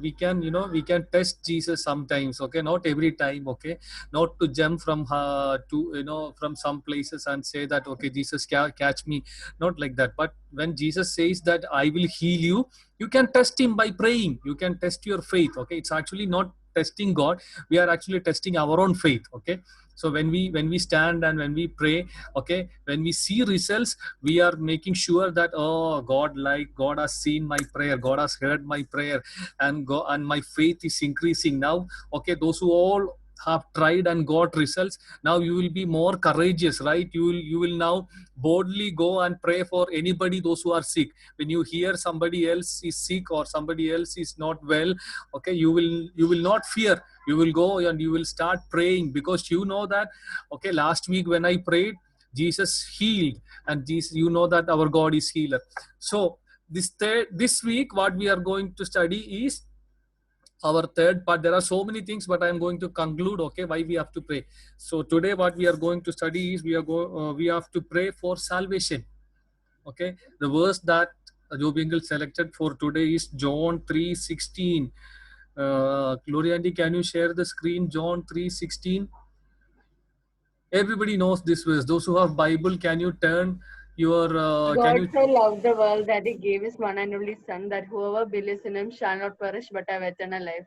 test Jesus sometimes. Okay. Not every time. Okay. Not to jump from from some places and say that, okay, Jesus catch me. Not like that. But when Jesus says that I will heal you, you can test him by praying. You can test your faith. Okay. It's actually not testing God. We are actually testing our own faith. Okay. So when we stand and when we pray, okay, when we see results, we are making sure that, oh, God has seen my prayer, God has heard my prayer, and my faith is increasing now. Okay, those who all have tried and got results, now you will be more courageous, right? You will now boldly go and pray for anybody, those who are sick. When you hear somebody else is sick or somebody else is not well, okay, you will not fear. You will go and you will start praying, because you know that, okay, last week when I prayed, Jesus healed, and Jesus, you know that our God is healer. So this week what we are going to study is our third part. There are so many things, but I am going to conclude, okay, why we have to pray. So today what we are going to study is we have to pray for salvation. Okay, the verse that Joby Uncle selected for today is John 3:16. Gloria Aunty, can you share the screen? John 3:16. Everybody knows this verse. Those who have Bible, can you turn your God so loved the world that he gave his one and only Son, that whoever believes in him shall not perish but have eternal life.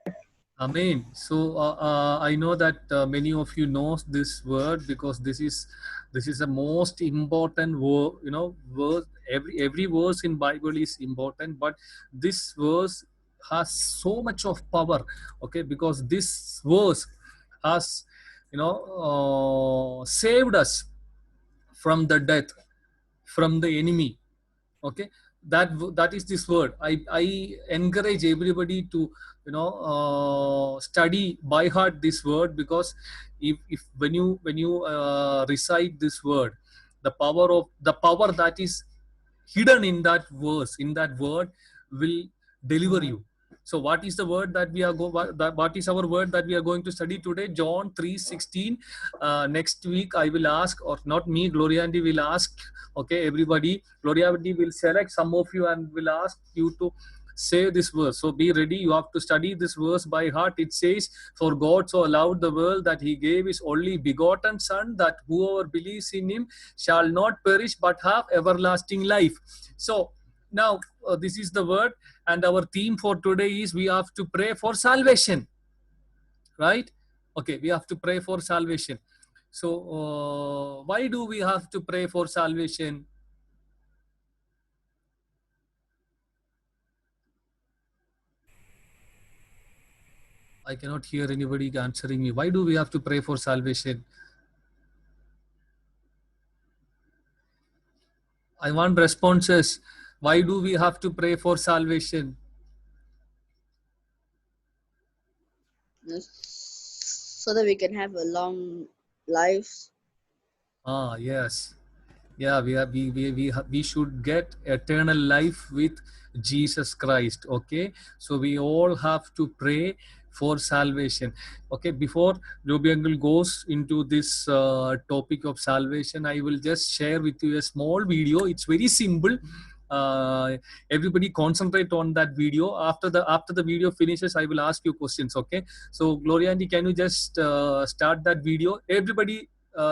Amen. So I know that many of you know this word, because this is a most important word. You know, verse. Every verse in Bible is important, but this verse has so much of power. Okay, because this verse has saved us from the death, from the enemy. Okay, that is this word. I encourage everybody to study by heart this word, because if when you recite this word, the power that is hidden in that verse, in that word, will deliver you. So what is the word that what is our word that we are going to study today? John 3:16. Next week I will ask, or not me, Gloria Aunty will ask. Okay, everybody, Gloria Aunty will select some of you and will ask you to say this verse. So be ready. You have to study this verse by heart. It says, "For God so loved the world that he gave his only begotten Son, that whoever believes in him shall not perish but have everlasting life." So now this is the word, and our theme for today is we have to pray for salvation. Right? Okay, we have to pray for salvation. So why do we have to pray for salvation? I cannot hear anybody answering me. Why do we have to pray for salvation? I want responses. Why do we have to pray for salvation? So that we can have a long life. Ah, yes. Yeah, we should get eternal life with Jesus Christ. Okay, so we all have to pray for salvation. Okay, before Joby Uncle goes into this topic of salvation, I will just share with you a small video. It's very simple. Everybody concentrate on that video. After the video finishes, I will ask you questions. Okay, so Gloria Aunty, can you just start that video? Everybody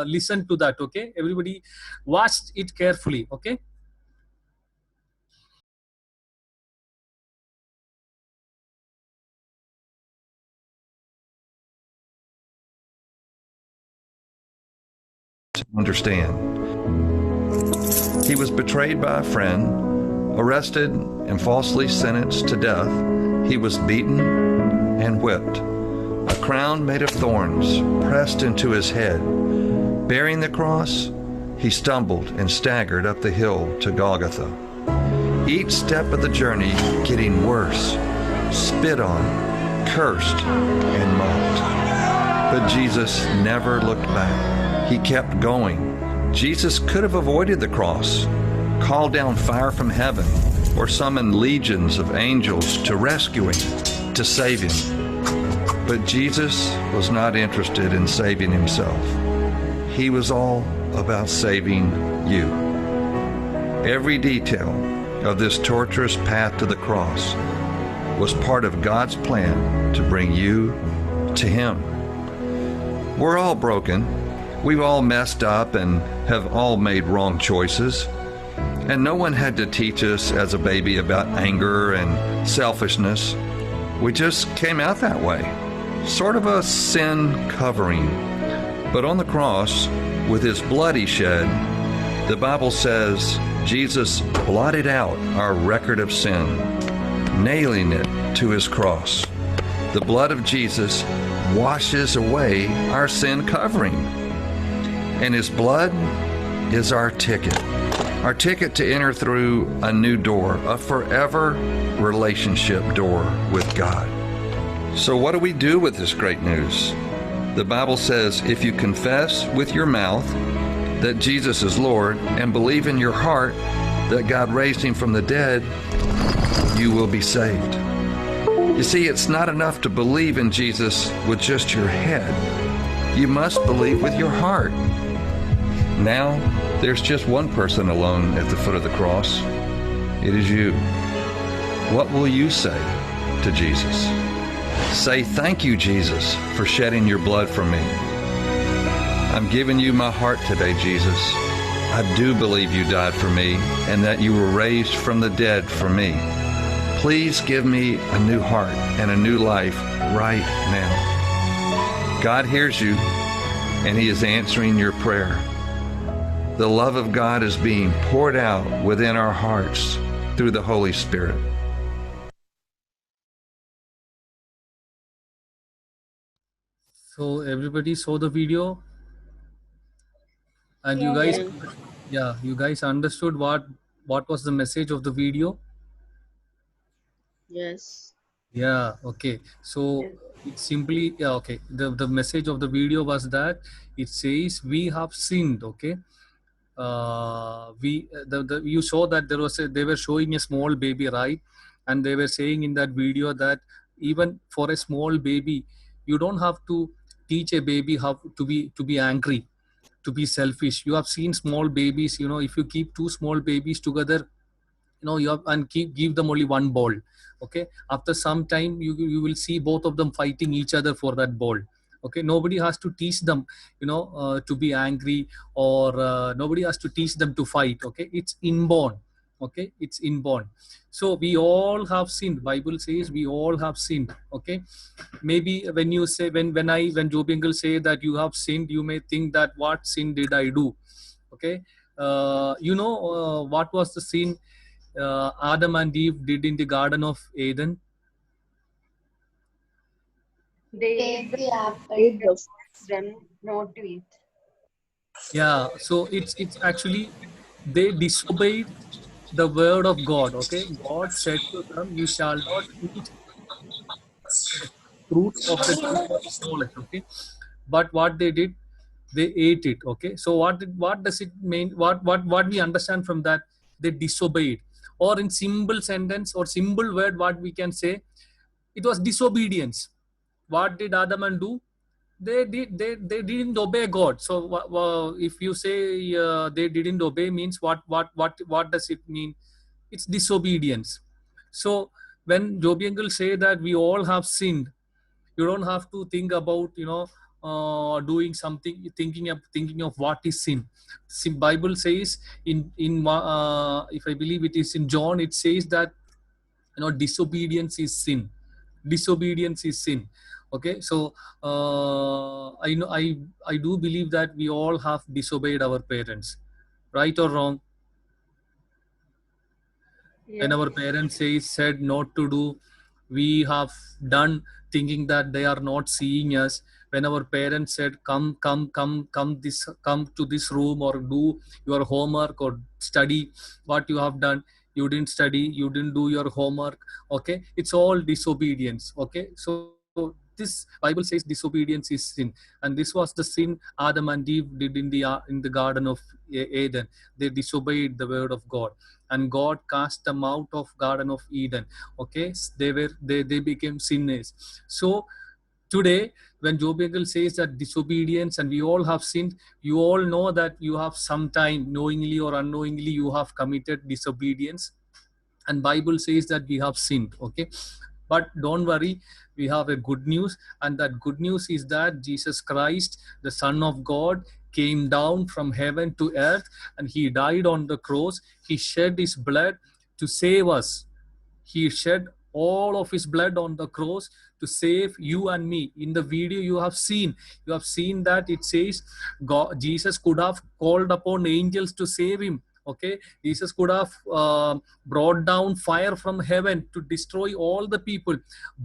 listen to that. Okay, everybody watch it carefully. Okay. Understand. He was betrayed by a friend, arrested and falsely sentenced to death. He was beaten and whipped. A crown made of thorns pressed into his head. Bearing the cross, he stumbled and staggered up the hill to Golgotha. Each step of the journey getting worse, spit on, cursed, and mocked. But Jesus never looked back. He kept going. Jesus could have avoided the cross, called down fire from heaven, or summoned legions of angels to rescue him, to save him. But Jesus was not interested in saving himself. He was all about saving you. Every detail of this torturous path to the cross was part of God's plan to bring you to him. We're all broken. We've all messed up and have all made wrong choices. And no one had to teach us as a baby about anger and selfishness. We just came out that way, sort of a sin covering. But on the cross, with his blood he shed, the Bible says Jesus blotted out our record of sin, nailing it to his cross. The blood of Jesus washes away our sin covering. And his blood is our ticket to enter through a new door, a forever relationship door with God. So what do we do with this great news? The Bible says if you confess with your mouth that Jesus is Lord and believe in your heart that God raised him from the dead, you will be saved. You see, it's not enough to believe in Jesus with just your head. You must believe with your heart. Now, there's just one person alone at the foot of the cross. It is you. What will you say to Jesus? Say, thank you, Jesus, for shedding your blood for me. I'm giving you my heart today, Jesus. I do believe you died for me and that you were raised from the dead for me. Please give me a new heart and a new life right now. God hears you, and he is answering your prayer. The love of God is being poured out within our hearts through the Holy Spirit. So everybody saw the video, and you guys, you guys understood what was the message of the video? Yes. Yeah. Okay. So it's simply okay. The message of the video was that it says we have sinned. Okay. You saw that they were showing a small baby, right? And they were saying in that video that even for a small baby, you don't have to teach a baby how to be angry, to be selfish. You have seen small babies, if you keep two small babies together, you have and give them only one ball. Okay, after some time you will see both of them fighting each other for that ball. Okay, nobody has to teach them to be angry, or nobody has to teach them to fight. Okay, it's inborn. Okay, it's inborn. So we all have sinned. Bible says we all have sinned. Okay, maybe when you say when Joby Uncle say that you have sinned, you may think that what sin did I do? Okay, what was the sin Adam and Eve did in the Garden of Eden? They ate them not to eat. Yeah, so it's actually they disobeyed the word of God. Okay, God said to them, "You shall not eat fruit of the tree of knowledge." Okay, but what they did, they ate it. Okay, so what does it mean? What we understand from that? They disobeyed, or in simple sentence or simple word, what we can say, it was disobedience. What did Adam and do? They didn't obey God. So if you say they didn't obey, means what does it mean? It's disobedience. So when Joby uncle say that we all have sinned, you don't have to think about doing something, thinking of what is sin. Bible says in if I believe it is in John, it says that disobedience is sin. Disobedience is sin. Okay, so I do believe that we all have disobeyed our parents, right or wrong? When our parents said not to do, we have done, thinking that they are not seeing us. When our parents said come to this room or do your homework or study, what you have done? You didn't study, you didn't do your homework. Okay, it's all disobedience. Okay, so this Bible says disobedience is sin, and this was the sin Adam and Eve did in the Garden of Eden. They disobeyed the word of God, and God cast them out of Garden of Eden. Okay, they became sinners. So today, when Joby uncle says that disobedience and we all have sinned, you all know that you have sometime, knowingly or unknowingly, you have committed disobedience, and Bible says that we have sinned. Okay, but don't worry, we have a good news, and that good news is that Jesus Christ, the Son of God, came down from heaven to earth, and he died on the cross. He shed his blood to save us. He shed all of his blood on the cross to save you and me. In the video you have seen that it says Jesus could have called upon angels to save him. Okay, Jesus could have brought down fire from heaven to destroy all the people,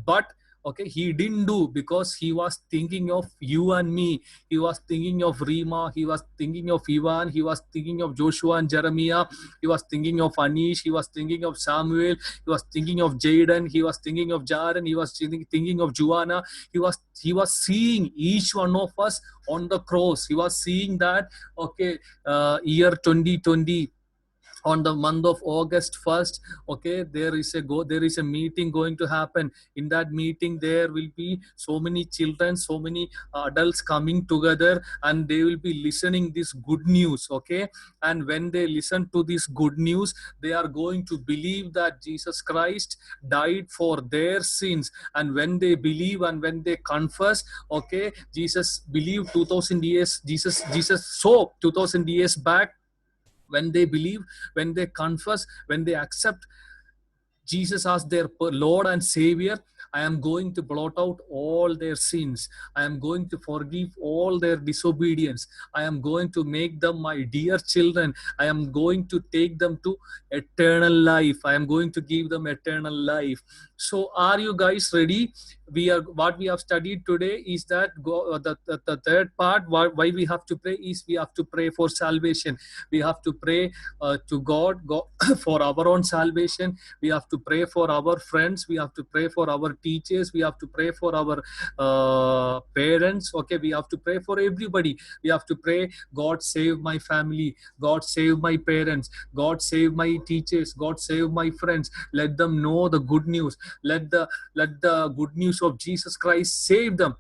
but okay, he didn't do, because he was thinking of you and me. He was thinking of Rima, he was thinking of Ivan, he was thinking of Joshua and Jeremiah, he was thinking of Anish, he was thinking of Samuel, he was thinking of Jaden, he was thinking of Jaren, he was thinking of Joanna. He was seeing each one of us on the cross. He was seeing that, okay, year 2020, on the month of August 1st, okay, there is a meeting going to happen. In that meeting, there will be so many children, so many adults coming together, and they will be listening this good news. Okay, and when they listen to this good news, they are going to believe that Jesus Christ died for their sins. And when they believe and when they confess, okay, Jesus believed 2000 years, Jesus saw 2000 years back. When they believe, when they confess, when they accept Jesus as their Lord and Savior, I am going to blot out all their sins. I am going to forgive all their disobedience. I am going to make them my dear children. I am going to take them to eternal life. I am going to give them eternal life. So are you guys ready? What we have studied today is that the third part, why we have to pray, is we have to pray for salvation. We have to pray to God for our own salvation. We have to pray for our friends. We have to pray for our teachers. We have to pray for our parents. Okay, we have to pray for everybody. We have to pray, God save my family. God save my parents. God save my teachers. God save my friends. Let them know the good news. Let the good news of Jesus Christ save them.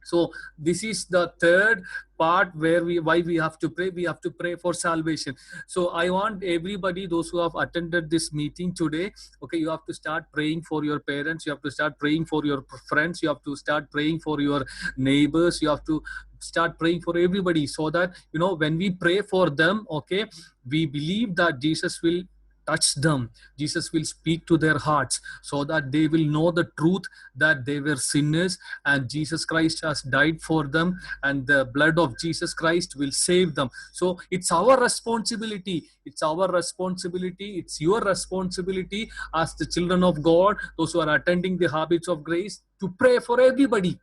So this is the third part where why we have to pray. We have to pray for salvation. So I want everybody, those who have attended this meeting today, okay, you have to start praying for your parents. You have to start praying for your friends. You have to start praying for your neighbors. You have to start praying for everybody, so that, you know, when we pray for them, okay, we believe that Jesus will touch them. Jesus will speak to their hearts, so that they will know the truth, that they were sinners and Jesus Christ has died for them, and the blood of Jesus Christ will save them. So it's our responsibility. It's our responsibility. It's your responsibility as the children of God, those who are attending the Habits of Grace, to pray for everybody.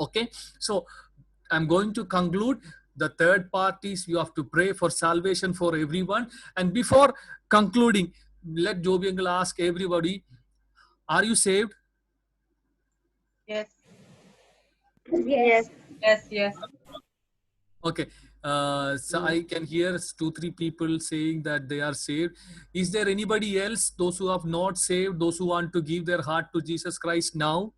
Okay, so I'm going to conclude. The third part is you have to pray for salvation for everyone. And before concluding, let Joby uncle ask everybody, are you saved? Yes. Yes. Yes, yes. Okay. So I can hear 2-3 people saying that they are saved. Is there anybody else, those who have not saved, those who want to give their heart to Jesus Christ now?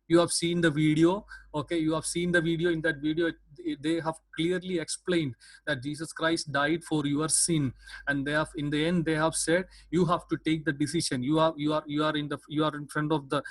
You have seen the video. Okay, you have seen the video. In that video, they have clearly explained that Jesus Christ died for your sin, and they have, in the end, they have said you have to take the decision. You are in front of the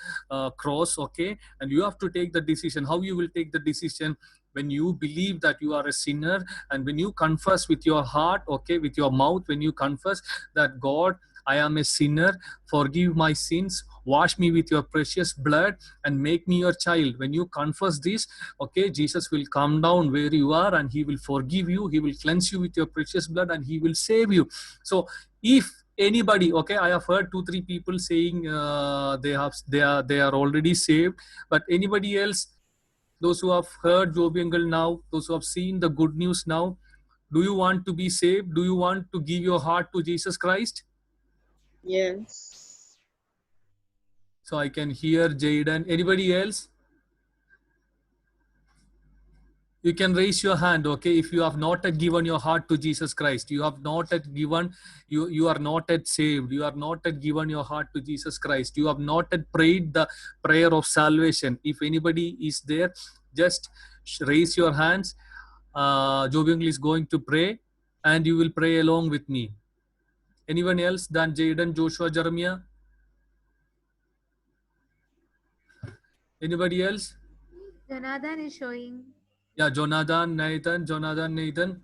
cross, okay, and you have to take the decision. How you will take the decision? When you believe that you are a sinner, and when you confess with your heart, okay, with your mouth, when you confess that God, I am a sinner, forgive my sins, wash me with your precious blood and make me your child. When you confess this, okay, Jesus will come down where you are and he will forgive you. He will cleanse you with your precious blood and he will save you. So if anybody, okay, I have heard 2-3 people saying they are already saved, but anybody else, those who have heard Joby uncle now, those who have seen the good news now, do you want to be saved? Do you want to give your heart to Jesus Christ? Yes. So I can hear Jayden. Anybody else? You can raise your hand, okay, if you have not yet given your heart to Jesus Christ. You have not yet given, you are not yet saved. You are not yet given your heart to Jesus Christ. You have not yet prayed the prayer of salvation. If anybody is there, just raise your hands. Joby uncle is going to pray and you will pray along with me. Anyone else than Jayden, Joshua, Jeremiah? Anybody else? Jonathan is showing. Yeah, Jonathan, Nathan.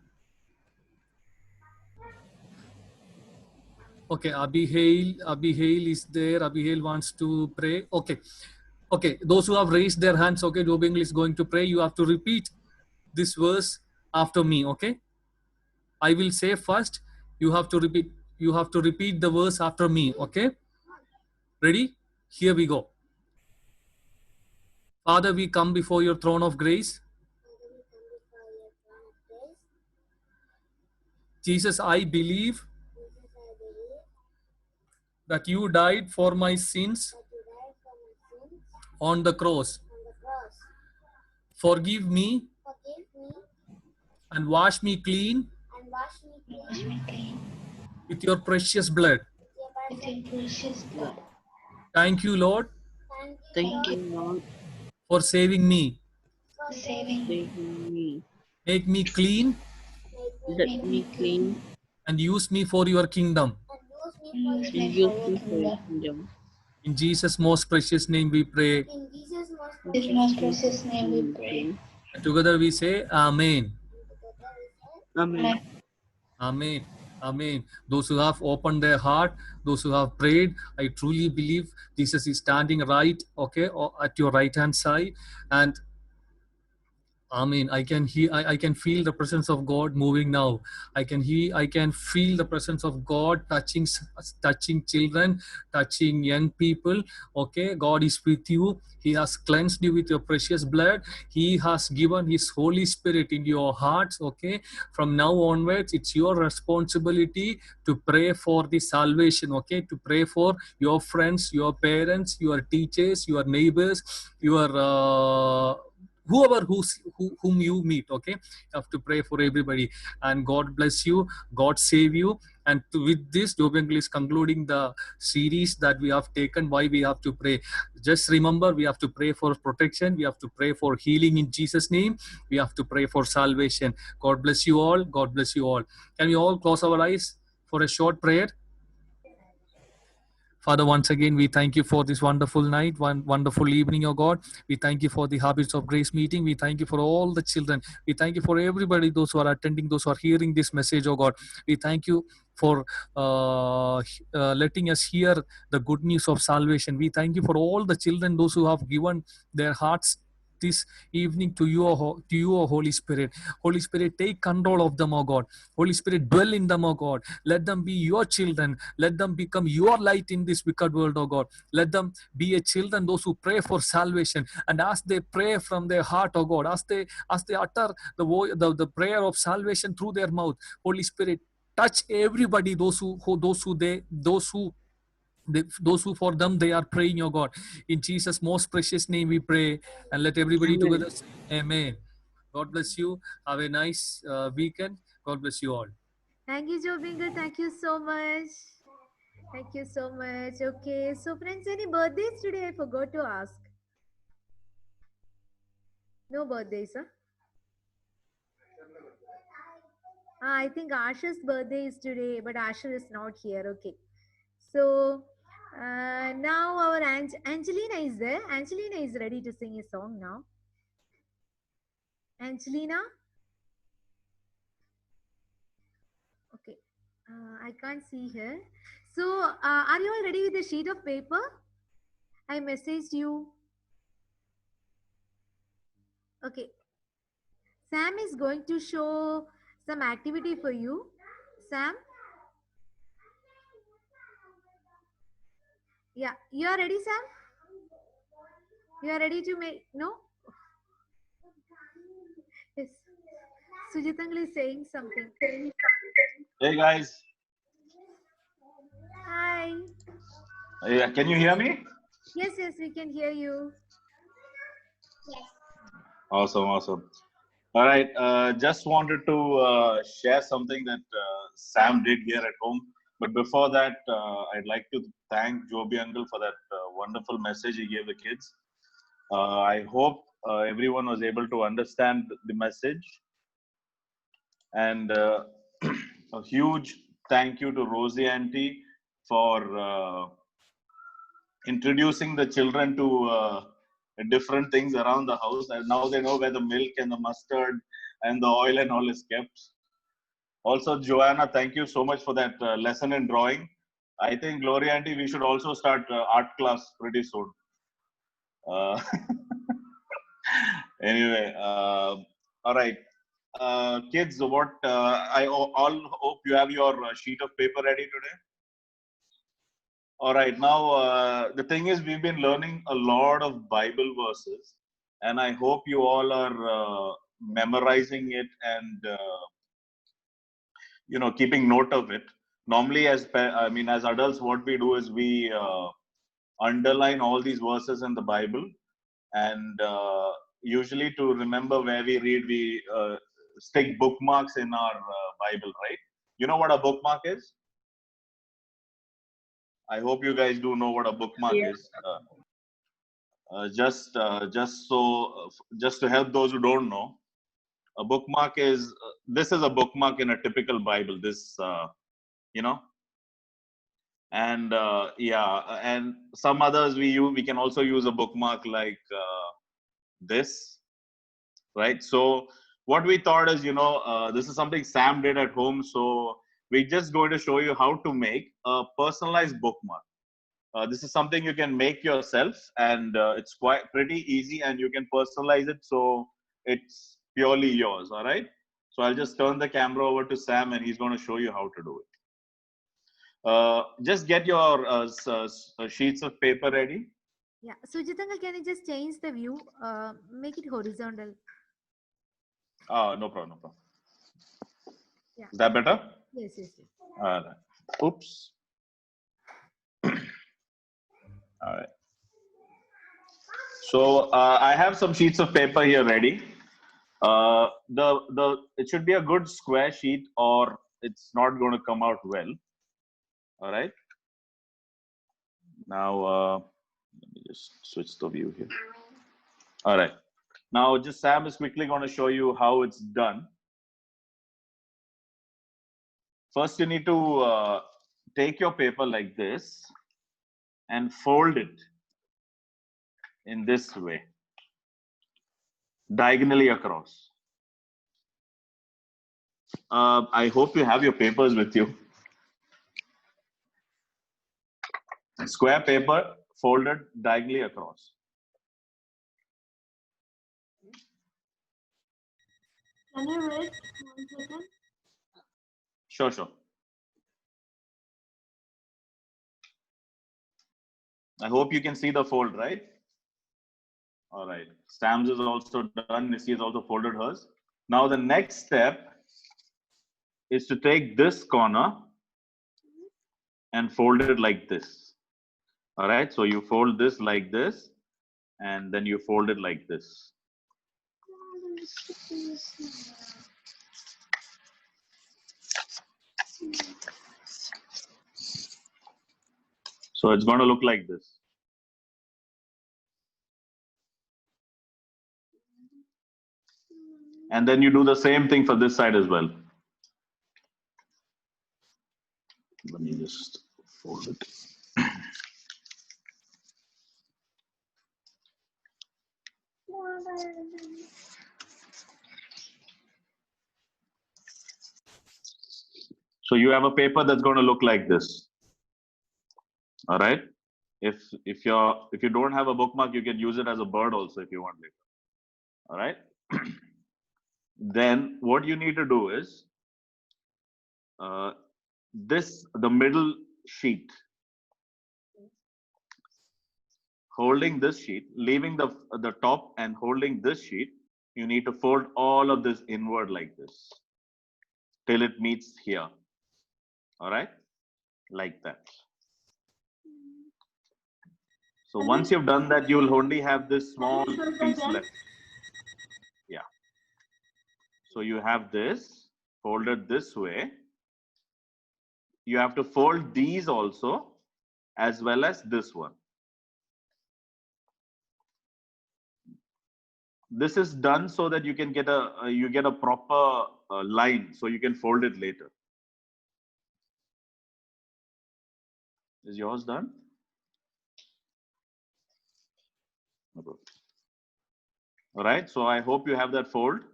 Okay, Abihail is there. Abihail wants to pray. Okay. Those who have raised their hands, okay, Joby uncle is going to pray. You have to repeat this verse after me, okay? I will say first. You have to repeat the verse after me, okay? Ready? Here we go. Father, we come before your throne of grace. Jesus, I believe that you died for my sins on the cross. Forgive me and wash me clean with your precious blood. Thank you, Lord. Thank you, Lord, for saving me. saving me. Make me clean Let me clean and use me for your kingdom. and use me for your kingdom. In Jesus' most precious name we pray. In His most precious name we pray. And together we say, Amen. Amen. Amen. Amen. Those who have opened their heart, those who have prayed, I truly believe Jesus is standing right, okay, or at your right hand side. And Amen. I can feel the presence of God moving now. I can feel the presence of God touching children, touching young people. Okay, God is with you. He has cleansed you with your precious blood. He has given His Holy Spirit in your hearts. Okay, from now onwards, it's your responsibility to pray for the salvation. Okay, to pray for your friends, your parents, your teachers, your neighbors, your whoever whom you meet. Okay, you have to pray for everybody, and God bless you, God save you. And with this, Joby uncle is concluding the series that we have taken, why we have to pray. Just remember, we have to pray for protection, we have to pray for healing in Jesus' name, we have to pray for salvation. God bless you all. God bless you all. Can we all close our eyes for a short prayer? Father, once again, we thank you for this wonderful night, one wonderful evening, oh God. We thank you for the Habits of Grace meeting. We thank you for all the children. We thank you for everybody, those who are attending, those who are hearing this message, oh God. We thank you for letting us hear the good news of salvation. We thank you for all the children, those who have given their hearts this evening to you, O Holy Spirit. Holy Spirit, take control of them, O God. Holy Spirit, dwell in them, O God. Let them be your children. Let them become your light in this wicked world, O God. Let them be a children, those who pray for salvation. And as they pray from their heart, O God, as they utter the prayer of salvation through their mouth, Holy Spirit, touch everybody, those who for them they are praying, oh God. In Jesus' most precious name we pray, and let everybody Amen. together say amen. God bless you. Have a nice weekend. God bless you all. Thank you, Joe Bingle. Thank you so much. Thank you so much. Okay, so friends, any birthdays today? I forgot to ask. No birthdays, huh? I think Asha's birthday is today, but Asha is not here. Okay. So now our Angelina is there. Angelina is ready to sing a song now. Angelina? Okay. I can't see her. So are you all ready with the sheet of paper? I messaged you. Okay. Sam is going to show some activity for you. Sam? Yeah. You are ready, Sam? You are ready to make... No? Yes. Sujitangal is saying something. Hey guys. Hi. Yeah, can you hear me? Yes, yes, we can hear you. Awesome. All right. Just wanted to share something that Sam did here at home. But before that, I'd like to thank Joby Uncle for that wonderful message he gave the kids. I hope everyone was able to understand the message. And a huge thank you to Rosie Auntie for introducing the children to different things around the house, and now they know where the milk and the mustard and the oil and all is kept. Also, Joanna, thank you so much for that lesson in drawing. I think, Gloria Auntie, we should also start art class pretty soon. Anyway, all right. Kids, what I all hope you have your sheet of paper ready today. All right, now the thing is, we've been learning a lot of Bible verses, and I hope you all are memorizing it and keeping note of it. Normally, as adults, what we do is we underline all these verses in the Bible, and usually to remember where we read, we stick bookmarks in our Bible, right? You know what a bookmark is? I hope you guys do know what a bookmark is. Just to help those who don't know, a bookmark is this is a bookmark in a typical Bible. This and and some others we can also use a bookmark like this, right? So what we thought is, this is something Sam did at home, so we're just going to show you how to make a personalized bookmark. This is something you can make yourself, and it's quite pretty easy, and you can personalize it so it's purely yours. All right. So I'll just turn the camera over to Sam, and he's going to show you how to do it. Just get your sheets of paper ready. Yeah. Sujitangal, can you just change the view? Make it horizontal. No problem. Yeah. Is that better? Yes. All right. Oops. All right. So I have some sheets of paper here ready. It should be a good square sheet, or it's not going to come out well. All right. Now let me just switch the view here. All right. Now just Sam is quickly going to show you how it's done. First, you need to take your paper like this and fold it in this way, diagonally across. I hope you have your papers with you. Square paper folded diagonally across. Can you wait 1 second? Sure, sure. I hope you can see the fold, right? All right. Stamps is also done. Missy has also folded hers. Now the next step is to take this corner and fold it like this. All right. So you fold this like this, and then you fold it like this. So it's going to look like this. And then you do the same thing for this side as well. Let me just fold it. So you have a paper that's going to look like this. All right. If you don't have a bookmark, you can use it as a bird also if you want later. All right. Then what you need to do is the middle sheet, holding this sheet, leaving the top and holding this sheet, you need to fold all of this inward like this till it meets here. All right, like that. So once you've done that, you will only have this small piece left. Yeah. So you have this folded this way. You have to fold these also, as well as this one. This is done so that you can get a proper line, so you can fold it later. Is yours done? All right. So I hope you have that fold.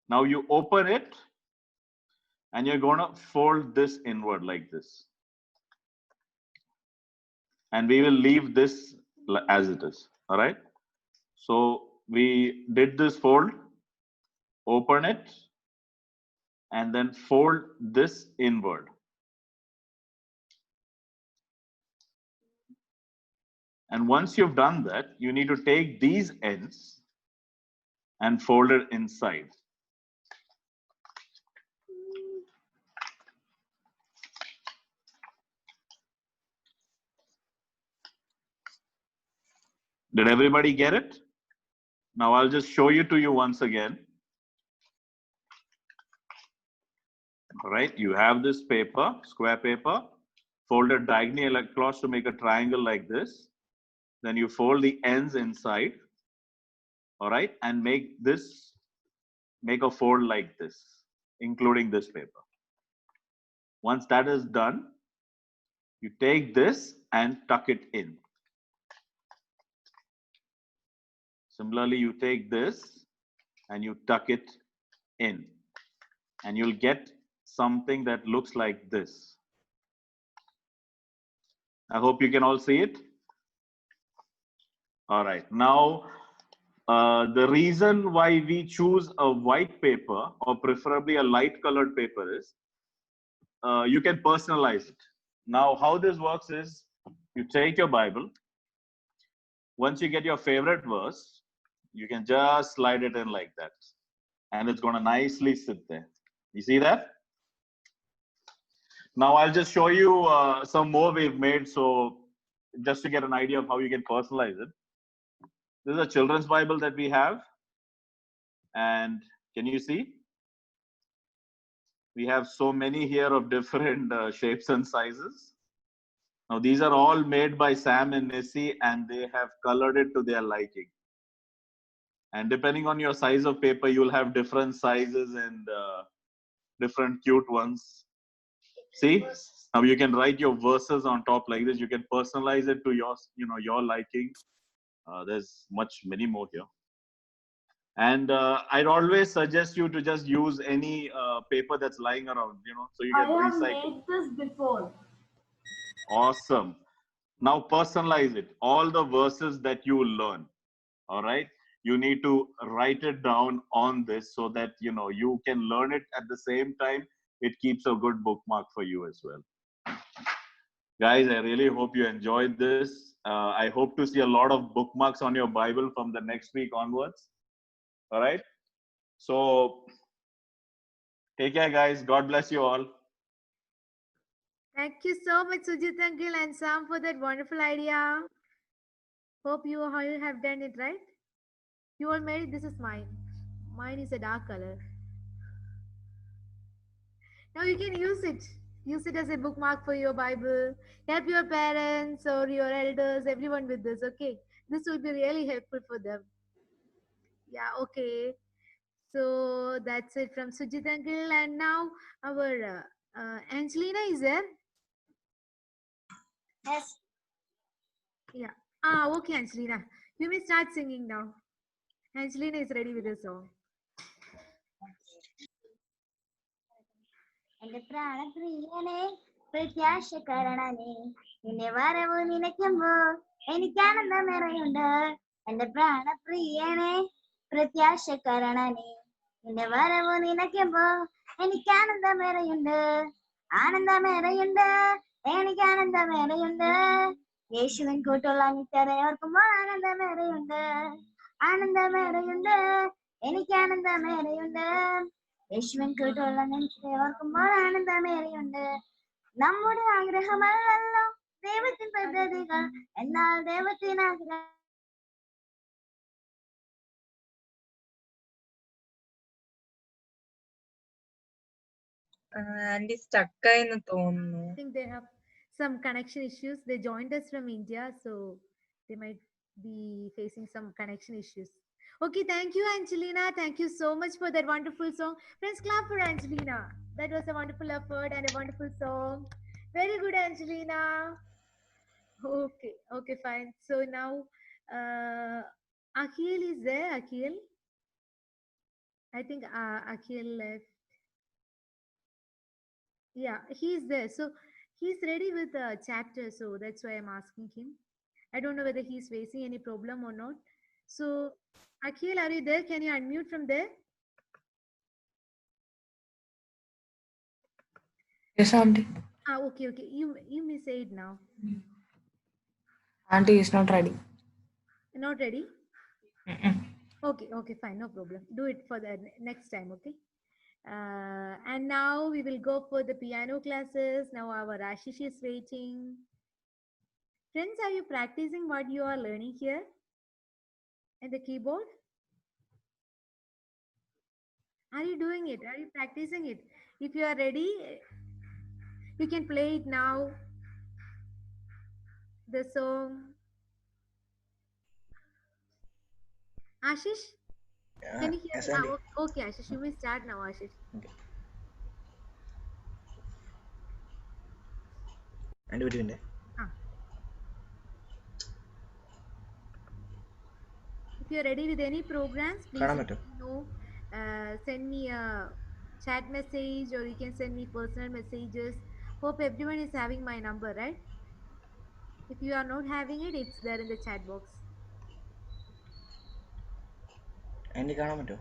Now you open it, and you're going to fold this inward like this. And we will leave this as it is. All right. So we did this fold, open it, and then fold this inward. And once you've done that, you need to take these ends and fold it inside. Did everybody get it? Now I'll just show you to you once again. All right, you have this paper, square paper, folded diagonally across to make a triangle like this. Then you fold the ends inside, all right, and make a fold like this, including this paper. Once that is done, you take this and tuck it in. Similarly, you take this and you tuck it in, and you'll get something that looks like this. I hope you can all see it. All right. Now, the reason why we choose a white paper or preferably a light colored paper is you can personalize it. Now, how this works is you take your Bible. Once you get your favorite verse, you can just slide it in like that. And it's going to nicely sit there. You see that? Now, I'll just show you some more we've made. So just to get an idea of how you can personalize it. This is a children's Bible that we have. And can you see? We have so many here of different shapes and sizes. Now, these are all made by Sam and Missy, and they have colored it to their liking. And depending on your size of paper, you'll have different sizes and different cute ones. See? Now you can write your verses on top like this. You can personalize it to your liking. There's many more here. And I'd always suggest you to just use any paper that's lying around, so you can recycle. I have made this before. Awesome. Now personalize it. All the verses that you learn. All right. you need to write it down on this so that you can learn it at the same time. It keeps a good bookmark for you as well. Guys, I really hope you enjoyed this. I hope to see a lot of bookmarks on your Bible from the next week onwards. All right. So take care, guys. God bless you all. Thank you so much, Sujit uncle and Sam, for that wonderful idea. Hope you all have done it right. You all made it. This is mine. Mine is a dark color. Now you can use it. Use it as a bookmark for your Bible. Help your parents or your elders, everyone with this. Okay. This will be really helpful for them. Yeah, okay. So that's it from Sujit uncle. And now our Angelina is there. Yes. Yeah. Okay, Angelina. You may start singing now. Angelina is ready with the song. എന്റെ പ്രാണപ്രിയനെ പ്രത്യാശകരണനെ നിന്നെ വരവു നിനയ്ക്കുമ്പോ എനിക്ക് ആനന്ദമേറെയുണ്ട് എന്റെ പ്രാണപ്രിയനെ പ്രത്യാശകരണനെ നിന്നെ വരവു നിനയ്ക്കുമ്പോ എനിക്ക് ആനന്ദമേറെയുണ്ട് ആനന്ദമേറെയുണ്ട് എനിക്ക് ആനന്ദമേറെയുണ്ട് യേശുവിൻ കൂട്ടുള്ള നിത്യരെ ഓർക്കുമ്പോൾ ആനന്ദമേറെയുണ്ട് ആനന്ദമേറെയുണ്ട് എനിക്ക് ആനന്ദമേറെയുണ്ട് യേശുവിൻ കൂട്ടുള്ള നിത്യരെ ഓർക്കുമ്പോൾ ആനന്ദമേറെയുണ്ട് നമ്മുടെ ആഗ്രഹമല്ലല്ലോ ദൈവത്തിൻ പദ്ധതികൾ എന്നാൽ ദൈവത്തിന് ആഗ്രഹം ആന്റി സ്റ്റക്കായെന്ന് തോന്നുന്നു. I think they have some connection issues. They joined us from India, so they might be facing some connection issues. Okay, thank you, Angelina. Thank you so much for that wonderful song. Friends, clap for Angelina. That was a wonderful effort and a wonderful song. Very good, Angelina. Okay, fine. So now, Akhil is there. Akhil, I think Akhil left. Yeah, he's there. So he's ready with the chapter. So that's why I'm asking him. I don't know whether he's facing any problem or not. So, Akhil, are you there? Can you unmute from there? Yes, auntie. Okay. You may say it now. Auntie is not ready. Not ready? Okay, fine, no problem. Do it for the next time, okay? And now we will go for the piano classes. Now our Ashish is waiting. Friends, are you practicing what you are learning here in the keyboard? Are you doing it? Are you practicing it? If you are ready, you can play it now. The song. Ashish? Can you hear yes, me? aunty. Okay, Ashish, you may start now, Ashish. Aunty ഒരു minute. If you're ready with any programs, please കാണാൻ let പറ്റുമോ? me know. Send me a chat message or you can send me personal messages. Hope everyone is having my number, right? If you are not having it, it's there in the chat box. Aunty കാണാൻ പറ്റുമോ?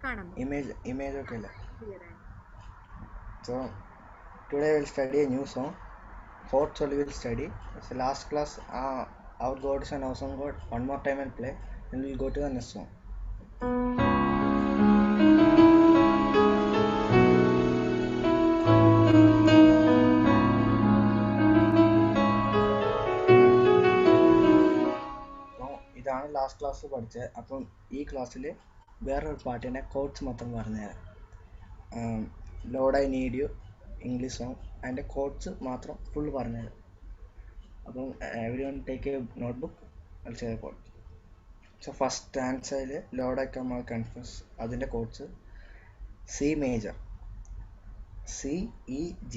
കാണാം. Image okay അല്ലേ? Clear ആണ്. So today we'll study a new song. Fourth only we'll study. It's the last class. Our God is an awesome God. One more time and play. Then we'll go to the next song. ഇതാണ് last class പഠിച്ചത്. അപ്പം ഈ ക്ലാസ്സിൽ വേറൊരു പാട്ടിനെ chords മാത്രം പറഞ്ഞുതരാം. Lord I need you English song അതിൻ്റെ കോഡ്സ് മാത്രം ഫുൾ പറഞ്ഞുതരാം. അപ്പം every one take a notebook ചെയ്ത കോഡ്. സോ ഫസ്റ്റ് സ്റ്റാൻസയിൽ Lord I come I confuse അതിൻ്റെ കോഡ്സ് സി മേജർ CEG.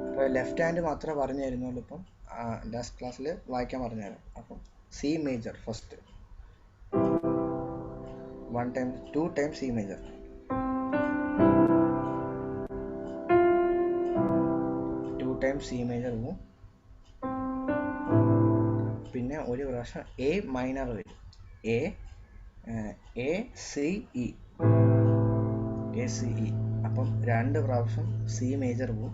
അപ്പോൾ ലെഫ്റ്റ് ഹാൻഡ് മാത്രമേ പറഞ്ഞു തരുന്നുള്ളൂ. ഇപ്പം ലാസ്റ്റ് ക്ലാസ്സിൽ വായിക്കാൻ പറഞ്ഞു തരാം. അപ്പം C major first 1 time 2 times C major, 2 times time C major പോവും. പിന്നെ ഒരു പ്രാവശ്യം എ മൈനർ വരും. എ സി ഇ അപ്പം 2 പ്രാവശ്യം സി മേജർ പോവും.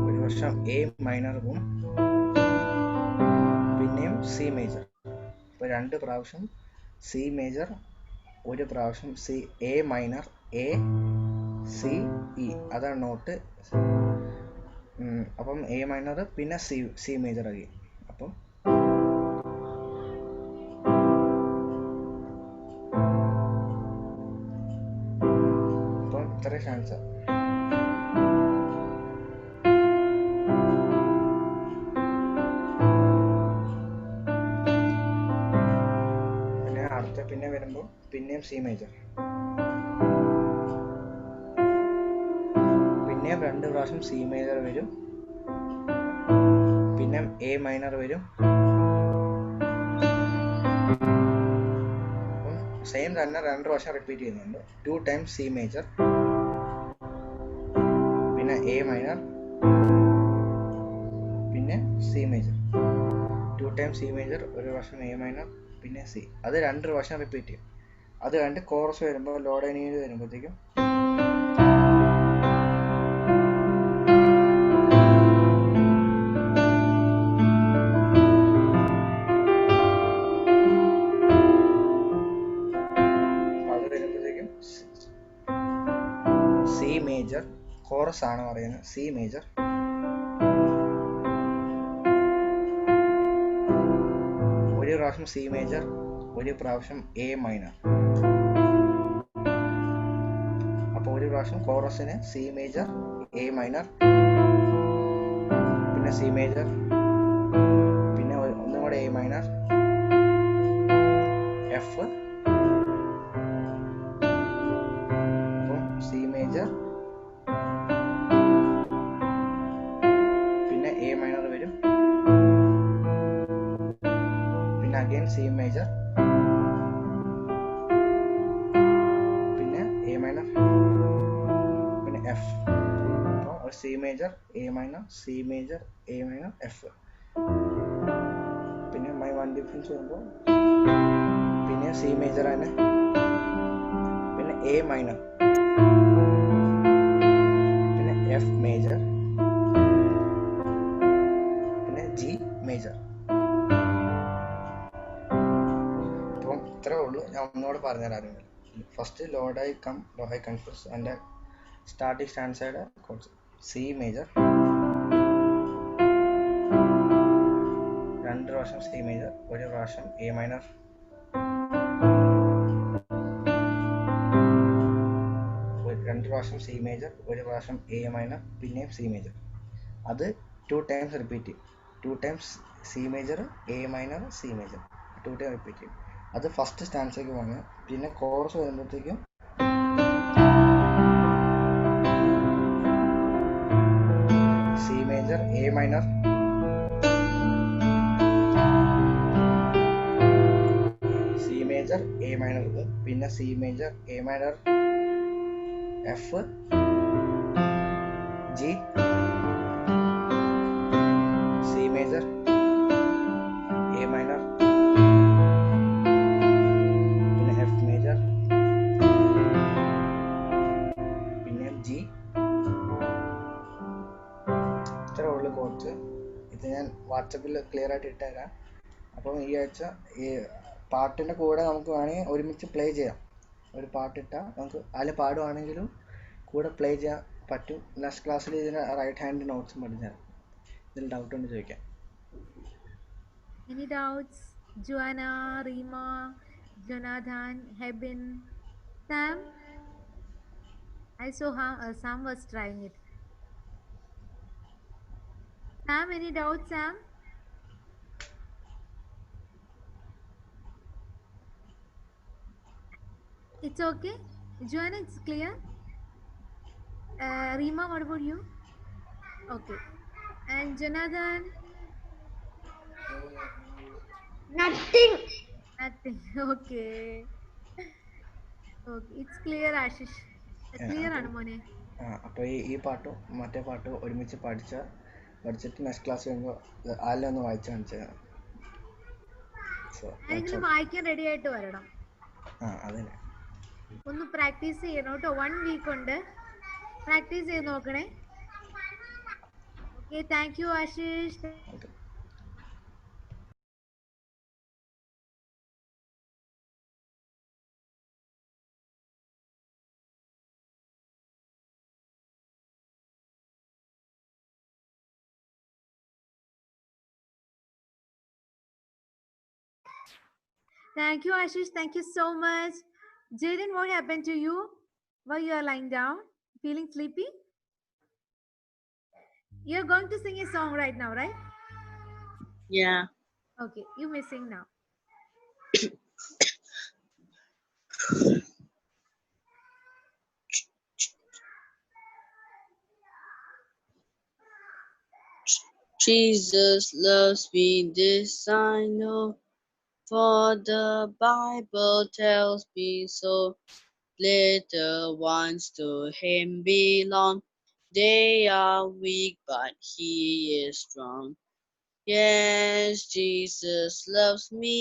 ഒരു പ്രാവശ്യം എ മൈനർ പോവും, പിന്നെയും സി മേജർ. അപ്പോൾ 2 പ്രാവശ്യം സി മേജർ, ഒരു പ്രാവശ്യം A minor, A C E, അതാണ് നോട്ട്. അപ്പം എ മൈനർ പിന്നെ സി മേജർ ആയി. അപ്പം ഇത്ര ചാൻസ്. പിന്നെ അടുത്ത പിന്നെ വരുമ്പോൾ പിന്നെയും സി മേജർ, പിന്നെയും 2 പ്രാവശ്യം സി മേജർ വരും, പിന്നെ എ മൈനർ വരും. സെയിം തന്നെ 2 പ്രാവശ്യം റിപ്പീറ്റ് ചെയ്യുന്നുണ്ട്. 2 ടൈംസ് സി മേജർ, പിന്നെ എ മൈനർ, പിന്നെ C major. 2 times C major, ഒരു പ്രാവശ്യം എ മൈനർ, പിന്നെ സി. അത് 2 പ്രാവശ്യം റിപ്പീറ്റ് ചെയ്യും. അത് കഴിഞ്ഞ് കോറസ് വരുമ്പോൾ ലോഡ് നീഡ് വരുമ്പോഴത്തേക്കും സി മേജർ, കോറസ് ആണ് പറയുന്നത്. സി മേജർ, ഒരു പ്രാവശ്യം സി മേജർ, ഒരു പ്രാവശ്യം എ മൈനർ. അപ്പോൾ ഒരു പ്രാവശ്യം കോറസിന് സി മേജർ, എ മൈനർ, പിന്നെ സി മേജർ, പിന്നെ ഒന്നും കൂടെ A minor, F. C major, പിന്നെ എ മൈനർ വരും, പിന്നെ അഗൈൻ സി മേജർ, പിന്നെ എ മൈനർ, പിന്നെ എഫ്. അപ്പോൾ C major, A minor, C major, A minor, F. പിന്നെ മൈ വൺ ഡിഫറൻസ് വരുമ്പോൾ പിന്നെ സി മേജർ ആണ്, പിന്നെ എ മൈനർ, എഫ് മേജർ, പിന്നെ ജി മേജർ. അപ്പം ഇത്രേ ഉള്ളൂ. ഞാൻ ഒന്നുകൂടെ പറഞ്ഞുതരാം. First load I confuse and starting സ്റ്റാൻസയുടെ കോഡ്സ്. സി മേജർ, 2 പ്രാവശ്യം സി മേജർ, ഒരു പ്രാവശ്യം എ മൈനർ, രണ്ട് പ്രാവശ്യം സി മേജർ, ഒരു പ്രാവശ്യം എ മൈനർ, പിന്നെയും സി മേജർ. അത് 2 ടൈംസ് റിപ്പീറ്റ് ചെയ്യും. 2 times C major, A minor, C major 2 time repeat ചെയ്യും. അത് ഫസ്റ്റ് സ്റ്റാൻസേക്ക് വന്ന് പിന്നെ കോറസ് വരുമ്പോഴത്തേക്കും C major, A minor, C major, A minor, പിന്നെ C major, A minor, F, G, C major, A minor, പിന്നെ F major, പിന്നെ G. ഇത്ര ഉള്ളു കോഡ്സ്. ഇത് ഞാൻ വാട്സപ്പിൽ ക്ലിയർ ആയിട്ട് ഇട്ടുതരാം. അപ്പം ഈ ആഴ്ച ഈ പാട്ടിൻ്റെ കൂടെ നമുക്ക് വേണമെങ്കിൽ ഒരുമിച്ച് പ്ലേ ചെയ്യാം. ഒരു പാട്ടിട്ടാൽ നമുക്ക് അതിൽ പാടുവാണെങ്കിലും കൂടെ പ്ലേ ചെയ്യാൻ പറ്റും. നെക്സ്റ്റ് ക്ലാസ്സിൽ ഇതിന് റൈറ്റ് ഹാൻഡ് നോട്ട്സും പഠിച്ചാൽ ഇതിൽ ഡൗട്ട് ഉണ്ട് ചോദിക്കാം. Any doubts? Joanna, Rima, Jonathan, Hebin, Sam? I saw Sam was trying it. Sam, any doubts, Sam? It's okay. Joanna, it's clear. Rima, what about you? Okay. And Jonathan? Nothing. Nothing. Okay. Okay, it's clear, Ashish. Clear ആണ് മോനെ. അപ്പോൾ ഈ പാട്ടും മറ്റേ പാട്ടും ഒരുമിച്ച് പഠിച്ചിട്ട് next class വരുമ്പോൾ ആരെല്ലാം ഒന്ന് വായിച്ചു കാണിച്ചത്. ആരെങ്കിലും വായിക്കാൻ റെഡി ആയിട്ട് വരണം. അതന്നെ. ഒന്ന് പ്രാക്ടീസ് ചെയ്യണം കേട്ടോ. 1 വീക്ക് ഉണ്ട്. പ്രാക്ടീസ് ചെയ്ത് നോക്കണേ. Okay, thank you Ashish. Thank you, Ashish. Thank you so much. Jaden, what happened to you? Why you are lying down? Feeling sleepy? You're going to sing a song right now, right? Yeah. Okay, you may sing now. Jesus loves me, this I know, for the Bible tells me so. Little ones to him belong. They are weak, but he is strong. Yes, Jesus loves me.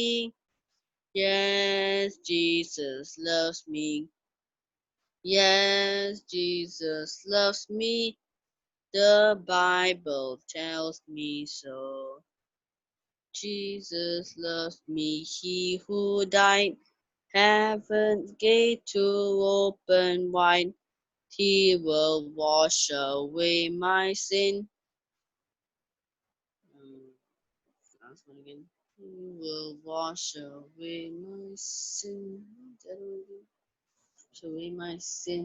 Yes, Jesus loves me. Yes, Jesus loves me. The Bible tells me so. Jesus loves me, he who died. Heaven's gate to open wide. He will wash away my sin. Last one again. He will wash away my sin. Wash away my sin.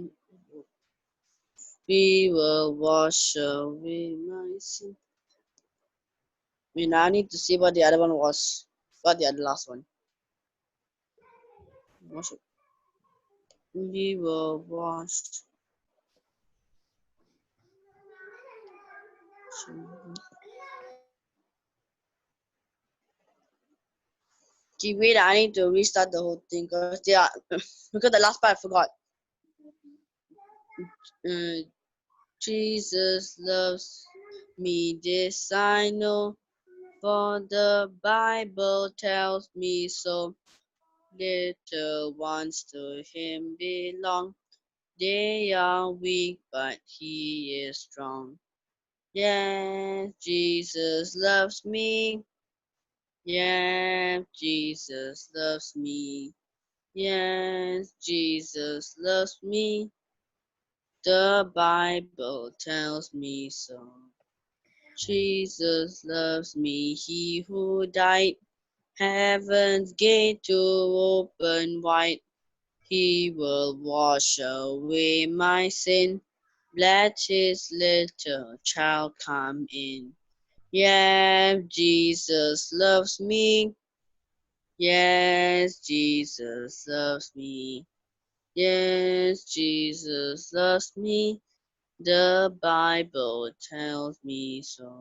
He will wash away my sin. I mean, I need to see what the other one was. What the other last one? Wash it. He will wash. Okay, wait, I need to restart the whole thing because the last part I forgot. Jesus loves me, this I know, for the Bible tells me so. Little ones to him belong. They are weak, but he is strong. Yes, Jesus loves me. Yes, Jesus loves me. Yes, Jesus loves me. The Bible tells me so. Jesus loves me, he who died. Heaven's gate to open wide. He will wash away my sin. Let his little child come in. Yes, Jesus loves me. Yes, Jesus loves me. Yes, Jesus loves me. The Bible tells me so.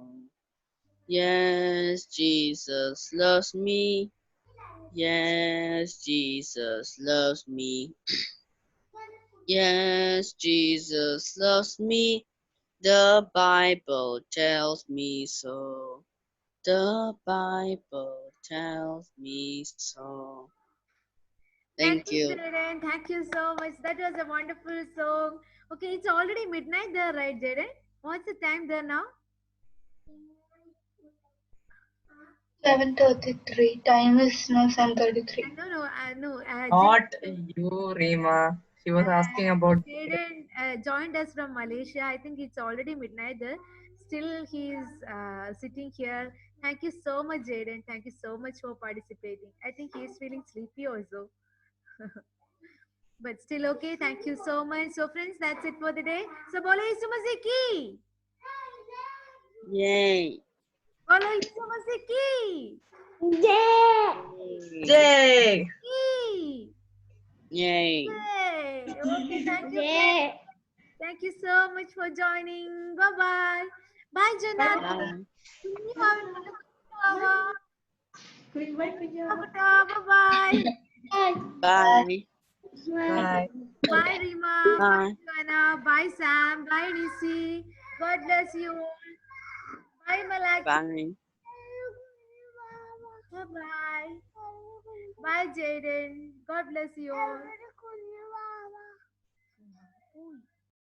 Yes, Jesus loves me. Yes, Jesus loves me. Yes, Jesus loves me. The Bible tells me so. The Bible tells me so. Thank you. Jaden. Thank you so much. That was a wonderful song. Okay, it's already midnight there, right, Jaden? What's the time there now? 7:33. Time is now 7:33. No. Not you, Reema. She was asking about. Jaden joined us from Malaysia. I think it's already midnight there. Still, he's sitting here. Thank you so much, Jaden. Thank you so much for participating. I think he's feeling sleepy also. But still okay. Thank you so much. So, friends, that's it for the day. So, bolo Isu Masih ki. Yay. Bolo Isu Masih ki. Yay. Yay. Okay, thank you. Thank you so much for joining. Bye-bye. Bye, Jonathan. Bye-bye. Bye. Bye. Bye, Rima. Bye. Bye, Joanna. Bye, Sam. Bye, Nisi. God bless you all. Bye, Malaki. Bye. Bye-bye. Bye, Jaden. God bless you all.